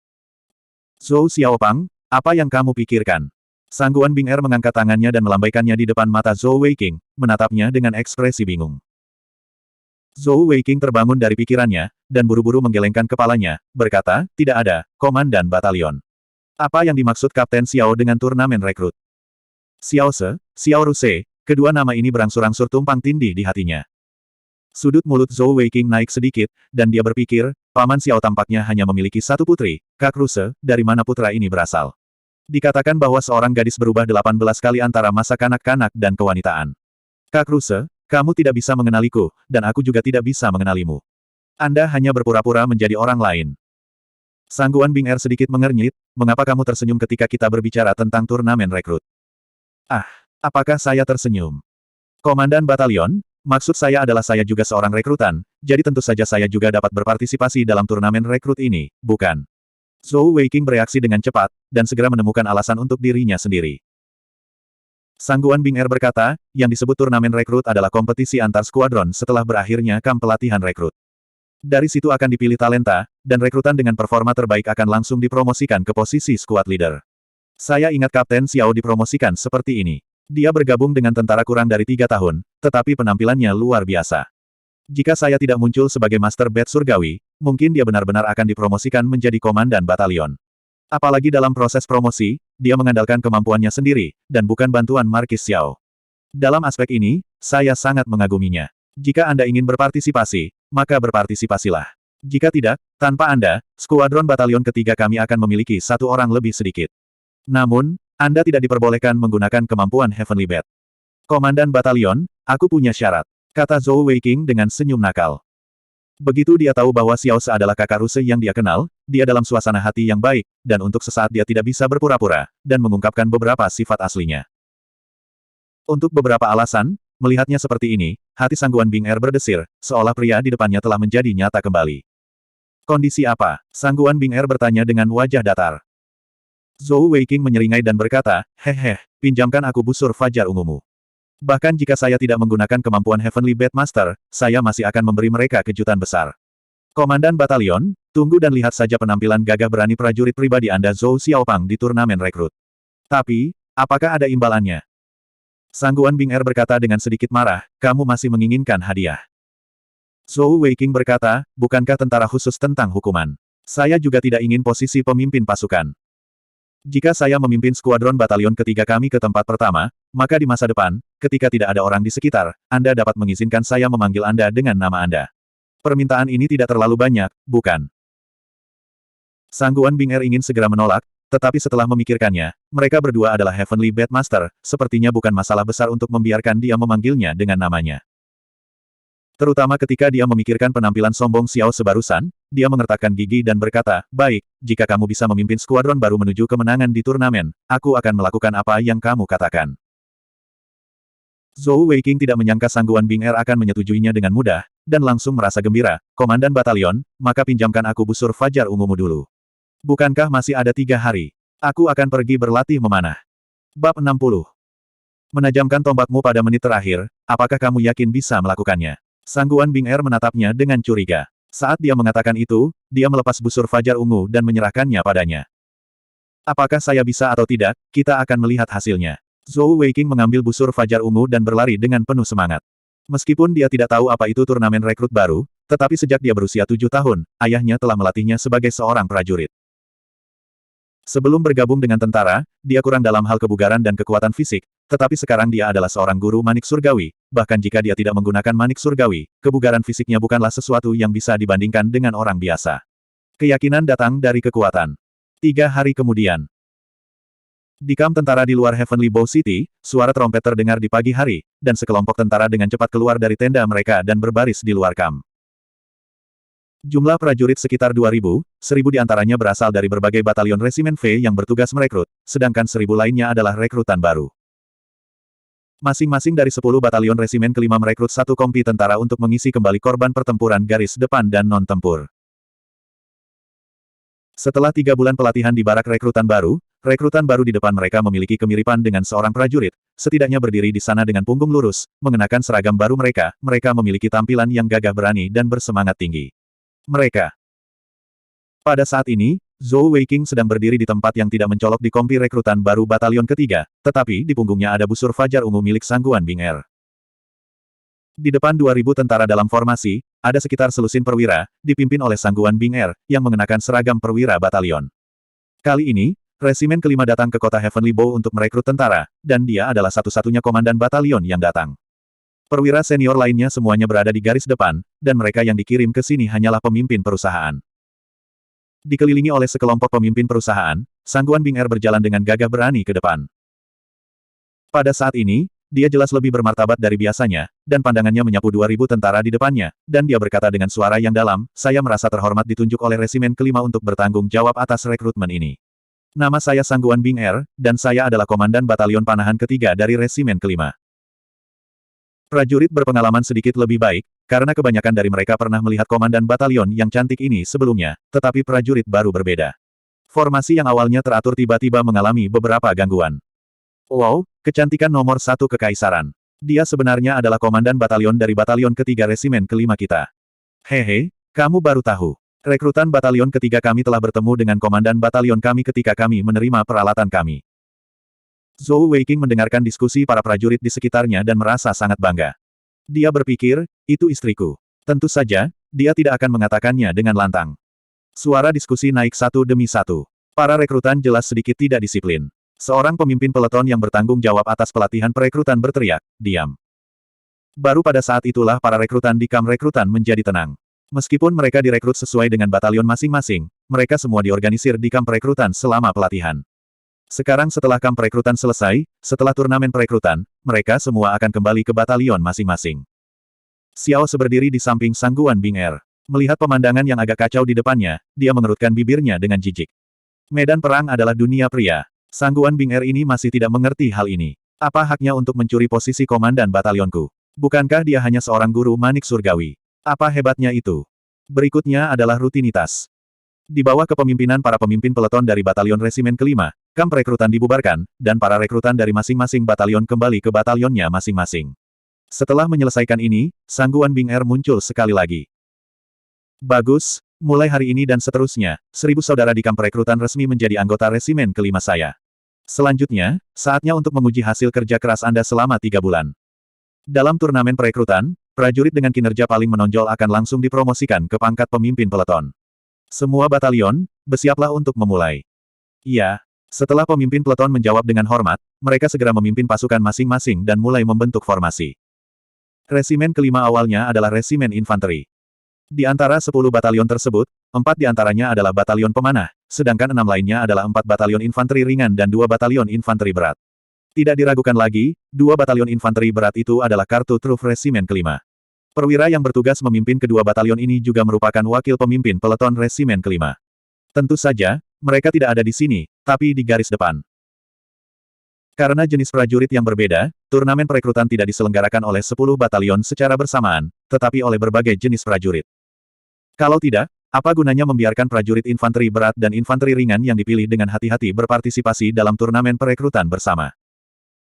Zhou Xiaopang, apa yang kamu pikirkan? Sangguan Bing Er mengangkat tangannya dan melambaikannya di depan mata Zhou Weiqing, menatapnya dengan ekspresi bingung. Zhou Weiqing terbangun dari pikirannya, dan buru-buru menggelengkan kepalanya, berkata, tidak ada, komandan batalion. Apa yang dimaksud Kapten Xiao dengan turnamen rekrut? Xiao Se, Xiao Ruse, kedua nama ini berangsur-angsur tumpang tindih di hatinya. Sudut mulut Zhou Weiqing naik sedikit, dan dia berpikir, Paman Xiao tampaknya hanya memiliki satu putri, Kak Ruse, dari mana putra ini berasal? Dikatakan bahwa seorang gadis berubah 18 kali antara masa kanak-kanak dan kewanitaan. Kak Ruse, kamu tidak bisa mengenaliku, dan aku juga tidak bisa mengenalimu. Anda hanya berpura-pura menjadi orang lain. Sangguan Bing Er sedikit mengernyit, mengapa kamu tersenyum ketika kita berbicara tentang turnamen rekrut? Ah, apakah saya tersenyum? Komandan batalion, maksud saya adalah saya juga seorang rekrutan, jadi tentu saja saya juga dapat berpartisipasi dalam turnamen rekrut ini, bukan? Zhou Weiqing bereaksi dengan cepat, dan segera menemukan alasan untuk dirinya sendiri. Sangguan Bing Er berkata, yang disebut turnamen rekrut adalah kompetisi antar skuadron setelah berakhirnya kamp pelatihan rekrut. Dari situ akan dipilih talenta, dan rekrutan dengan performa terbaik akan langsung dipromosikan ke posisi skuad leader. Saya ingat Kapten Xiao dipromosikan seperti ini. Dia bergabung dengan tentara kurang dari 3 tahun, tetapi penampilannya luar biasa. Jika saya tidak muncul sebagai Master Bat Surgawi, mungkin dia benar-benar akan dipromosikan menjadi komandan batalion. Apalagi dalam proses promosi, dia mengandalkan kemampuannya sendiri, dan bukan bantuan Markis Xiao. Dalam aspek ini, saya sangat mengaguminya. Jika Anda ingin berpartisipasi, maka berpartisipasilah. Jika tidak, tanpa Anda, skuadron batalion ketiga kami akan memiliki 1 orang lebih sedikit. Namun, Anda tidak diperbolehkan menggunakan kemampuan Heavenly Bat. Komandan batalion, aku punya syarat, kata Zhou Weiqing dengan senyum nakal. Begitu dia tahu bahwa Xiao Se adalah kakak Ruse yang dia kenal, dia dalam suasana hati yang baik, dan untuk sesaat dia tidak bisa berpura-pura, dan mengungkapkan beberapa sifat aslinya. Untuk beberapa alasan, melihatnya seperti ini, hati Sangguan Bing Er berdesir, seolah pria di depannya telah menjadi nyata kembali. Kondisi apa? Sangguan Bing Er bertanya dengan wajah datar. Zhou Weiqing menyeringai dan berkata, hehe, pinjamkan aku busur fajar ungumu. Bahkan jika saya tidak menggunakan kemampuan Heavenly Beatmaster, saya masih akan memberi mereka kejutan besar. Komandan Batalion, tunggu dan lihat saja penampilan gagah berani prajurit pribadi Anda Zhou Xiaopang di turnamen rekrut. Tapi, apakah ada imbalannya? Sangguan Bing Er berkata dengan sedikit marah, kamu masih menginginkan hadiah. Zhou Weiqing berkata, bukankah tentara khusus tentang hukuman? Saya juga tidak ingin posisi pemimpin pasukan. Jika saya memimpin skuadron batalion ketiga kami ke tempat pertama, maka di masa depan, ketika tidak ada orang di sekitar, Anda dapat mengizinkan saya memanggil Anda dengan nama Anda. Permintaan ini tidak terlalu banyak, bukan? Sangguan Bing Er ingin segera menolak, tetapi setelah memikirkannya, mereka berdua adalah Heavenly Beatmaster, sepertinya bukan masalah besar untuk membiarkan dia memanggilnya dengan namanya. Terutama ketika dia memikirkan penampilan sombong Xiao sebarusan, dia mengertakkan gigi dan berkata, baik, jika kamu bisa memimpin skuadron baru menuju kemenangan di turnamen, aku akan melakukan apa yang kamu katakan. Zhou Weiqing tidak menyangka Sangguan Bing Er akan menyetujuinya dengan mudah, dan langsung merasa gembira, Komandan Batalion, maka pinjamkan aku busur fajar ungumu dulu. Bukankah masih ada 3 hari? Aku akan pergi berlatih memanah. Bab 60. Menajamkan tombakmu pada menit terakhir, apakah kamu yakin bisa melakukannya? Sangguan Bing Er menatapnya dengan curiga. Saat dia mengatakan itu, dia melepas busur fajar ungu dan menyerahkannya padanya. Apakah saya bisa atau tidak, kita akan melihat hasilnya. Zhou Weiqing mengambil busur fajar ungu dan berlari dengan penuh semangat. Meskipun dia tidak tahu apa itu turnamen rekrut baru, tetapi sejak dia berusia 7 tahun, ayahnya telah melatihnya sebagai seorang prajurit. Sebelum bergabung dengan tentara, dia kurang dalam hal kebugaran dan kekuatan fisik, tetapi sekarang dia adalah seorang guru manik surgawi, bahkan jika dia tidak menggunakan manik surgawi, kebugaran fisiknya bukanlah sesuatu yang bisa dibandingkan dengan orang biasa. Keyakinan datang dari kekuatan. 3 hari kemudian. Di kamp tentara di luar Heavenly Bow City, suara trompet terdengar di pagi hari, dan sekelompok tentara dengan cepat keluar dari tenda mereka dan berbaris di luar kamp. Jumlah prajurit sekitar 2.000, 1.000 diantaranya berasal dari berbagai batalion Resimen V yang bertugas merekrut, sedangkan 1.000 lainnya adalah rekrutan baru. Masing-masing dari 10 batalion Resimen kelima merekrut satu kompi tentara untuk mengisi kembali korban pertempuran garis depan dan non-tempur. Setelah 3 bulan pelatihan di barak rekrutan baru di depan mereka memiliki kemiripan dengan seorang prajurit, setidaknya berdiri di sana dengan punggung lurus, mengenakan seragam baru mereka memiliki tampilan yang gagah berani dan bersemangat tinggi. Mereka. Pada saat ini, Zhou Weiqing sedang berdiri di tempat yang tidak mencolok di kompi rekrutan baru batalion ketiga, tetapi di punggungnya ada busur fajar ungu milik Sangguan Bing Er. Di depan 2.000 tentara dalam formasi, ada sekitar selusin perwira, dipimpin oleh Sangguan Bing Er, yang mengenakan seragam perwira batalion. Kali ini, Resimen kelima datang ke kota Heavenly Bow untuk merekrut tentara, dan dia adalah satu-satunya komandan batalion yang datang. Perwira senior lainnya semuanya berada di garis depan, dan mereka yang dikirim ke sini hanyalah pemimpin perusahaan. Dikelilingi oleh sekelompok pemimpin perusahaan, Sangguan Bing Er berjalan dengan gagah berani ke depan. Pada saat ini, dia jelas lebih bermartabat dari biasanya, dan pandangannya menyapu 2.000 tentara di depannya, dan dia berkata dengan suara yang dalam, saya merasa terhormat ditunjuk oleh Resimen kelima untuk bertanggung jawab atas rekrutmen ini. Nama saya Sangguan Bing Er, dan saya adalah komandan batalion panahan ketiga dari Resimen kelima. Prajurit berpengalaman sedikit lebih baik, karena kebanyakan dari mereka pernah melihat komandan batalion yang cantik ini sebelumnya, tetapi prajurit baru berbeda. Formasi yang awalnya teratur tiba-tiba mengalami beberapa gangguan. Wow, kecantikan nomor 1 kekaisaran. Dia sebenarnya adalah komandan batalion dari batalion ketiga Resimen kelima kita. Hehe, kamu baru tahu. Rekrutan batalion ketiga kami telah bertemu dengan komandan batalion kami ketika kami menerima peralatan kami. Zhou Weiqing mendengarkan diskusi para prajurit di sekitarnya dan merasa sangat bangga. Dia berpikir, itu istriku. Tentu saja, dia tidak akan mengatakannya dengan lantang. Suara diskusi naik satu demi satu. Para rekrutan jelas sedikit tidak disiplin. Seorang pemimpin peleton yang bertanggung jawab atas pelatihan perekrutan berteriak, diam. Baru pada saat itulah para rekrutan di kamp rekrutan menjadi tenang. Meskipun mereka direkrut sesuai dengan batalion masing-masing, mereka semua diorganisir di kamp rekrutan selama pelatihan. Sekarang setelah kamp perekrutan selesai, setelah turnamen perekrutan, mereka semua akan kembali ke batalion masing-masing. Xiao berdiri di samping Sangguan Bing Er. Melihat pemandangan yang agak kacau di depannya, dia mengerutkan bibirnya dengan jijik. Medan perang adalah dunia pria. Sangguan Bing Er ini masih tidak mengerti hal ini. Apa haknya untuk mencuri posisi komandan batalionku? Bukankah dia hanya seorang guru manik surgawi? Apa hebatnya itu? Berikutnya adalah rutinitas. Di bawah kepemimpinan para pemimpin peleton dari batalion Resimen kelima, Kamp rekrutan dibubarkan, dan para rekrutan dari masing-masing batalion kembali ke batalionnya masing-masing. Setelah menyelesaikan ini, Sangguan Bing Er muncul sekali lagi. Bagus, mulai hari ini dan seterusnya, 1000 saudara di kamp rekrutan resmi menjadi anggota resimen kelima saya. Selanjutnya, saatnya untuk menguji hasil kerja keras Anda selama 3 bulan. Dalam turnamen perekrutan, prajurit dengan kinerja paling menonjol akan langsung dipromosikan ke pangkat pemimpin peleton. Semua batalion, bersiaplah untuk memulai. Iya. Setelah pemimpin peleton menjawab dengan hormat, mereka segera memimpin pasukan masing-masing dan mulai membentuk formasi. Resimen kelima awalnya adalah resimen infanteri. Di antara 10 batalion tersebut, 4 di antaranya adalah batalion pemanah, sedangkan 6 lainnya adalah 4 batalion infanteri ringan dan 2 batalion infanteri berat. Tidak diragukan lagi, 2 batalion infanteri berat itu adalah kartu truf resimen kelima. Perwira yang bertugas memimpin kedua batalion ini juga merupakan wakil pemimpin peleton resimen kelima. Tentu saja, mereka tidak ada di sini, tapi di garis depan. Karena jenis prajurit yang berbeda, turnamen perekrutan tidak diselenggarakan oleh 10 batalion secara bersamaan, tetapi oleh berbagai jenis prajurit. Kalau tidak, apa gunanya membiarkan prajurit infanteri berat dan infanteri ringan yang dipilih dengan hati-hati berpartisipasi dalam turnamen perekrutan bersama?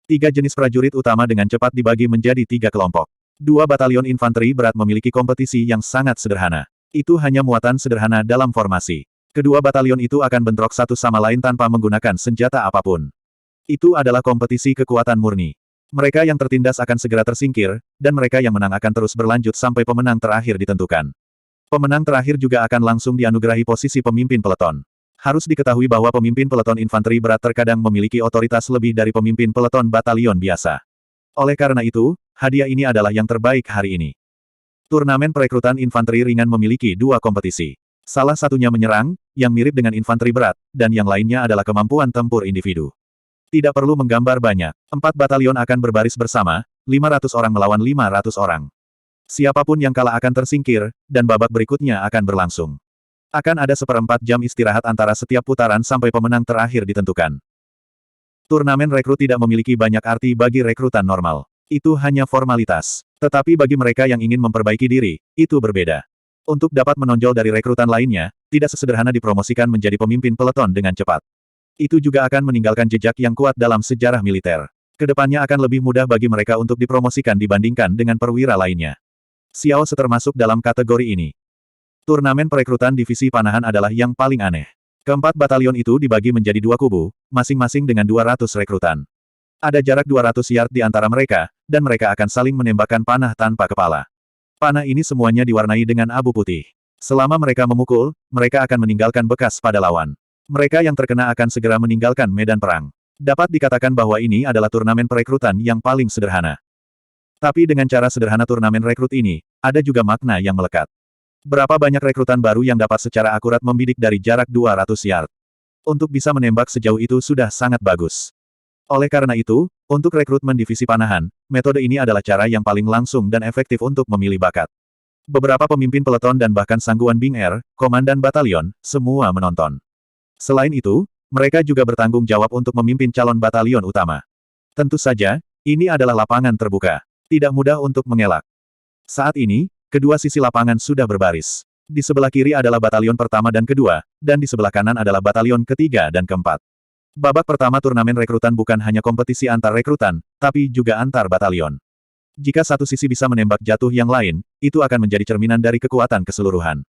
3 jenis prajurit utama dengan cepat dibagi menjadi 3 kelompok. 2 batalion infanteri berat memiliki kompetisi yang sangat sederhana. Itu hanya muatan sederhana dalam formasi. Kedua batalion itu akan bentrok satu sama lain tanpa menggunakan senjata apapun. Itu adalah kompetisi kekuatan murni. Mereka yang tertindas akan segera tersingkir, dan mereka yang menang akan terus berlanjut sampai pemenang terakhir ditentukan. Pemenang terakhir juga akan langsung dianugerahi posisi pemimpin peleton. Harus diketahui bahwa pemimpin peleton infanteri berat terkadang memiliki otoritas lebih dari pemimpin peleton batalion biasa. Oleh karena itu, hadiah ini adalah yang terbaik hari ini. Turnamen perekrutan infanteri ringan memiliki 2 kompetisi. Salah satunya menyerang, yang mirip dengan infanteri berat, dan yang lainnya adalah kemampuan tempur individu. Tidak perlu menggambar banyak. 4 batalion akan berbaris bersama, 500 orang melawan 500 orang. Siapapun yang kalah akan tersingkir, dan babak berikutnya akan berlangsung. Akan ada 1/4 jam istirahat antara setiap putaran sampai pemenang terakhir ditentukan. Turnamen rekrut tidak memiliki banyak arti bagi rekrutan normal. Itu hanya formalitas. Tetapi bagi mereka yang ingin memperbaiki diri, itu berbeda. Untuk dapat menonjol dari rekrutan lainnya, tidak sesederhana dipromosikan menjadi pemimpin peleton dengan cepat. Itu juga akan meninggalkan jejak yang kuat dalam sejarah militer. Kedepannya akan lebih mudah bagi mereka untuk dipromosikan dibandingkan dengan perwira lainnya. Xiao Se termasuk dalam kategori ini. Turnamen perekrutan divisi panahan adalah yang paling aneh. Keempat batalion itu dibagi menjadi 2 kubu, masing-masing dengan 200 rekrutan. Ada jarak 200 yard di antara mereka, dan mereka akan saling menembakkan panah tanpa kepala. Panah ini semuanya diwarnai dengan abu putih. Selama mereka memukul, mereka akan meninggalkan bekas pada lawan. Mereka yang terkena akan segera meninggalkan medan perang. Dapat dikatakan bahwa ini adalah turnamen perekrutan yang paling sederhana. Tapi dengan cara sederhana turnamen rekrut ini, ada juga makna yang melekat. Berapa banyak rekrutan baru yang dapat secara akurat membidik dari jarak 200 yard? Untuk bisa menembak sejauh itu sudah sangat bagus. Oleh karena itu, untuk rekrutmen divisi panahan, metode ini adalah cara yang paling langsung dan efektif untuk memilih bakat. Beberapa pemimpin peleton dan bahkan Sangguan Bing Er, komandan batalion, semua menonton. Selain itu, mereka juga bertanggung jawab untuk memimpin calon batalion utama. Tentu saja, ini adalah lapangan terbuka. Tidak mudah untuk mengelak. Saat ini, kedua sisi lapangan sudah berbaris. Di sebelah kiri adalah batalion pertama dan kedua, dan di sebelah kanan adalah batalion ketiga dan keempat. Babak pertama turnamen rekrutan bukan hanya kompetisi antar rekrutan, tapi juga antar batalion. Jika satu sisi bisa menembak jatuh yang lain, itu akan menjadi cerminan dari kekuatan keseluruhan.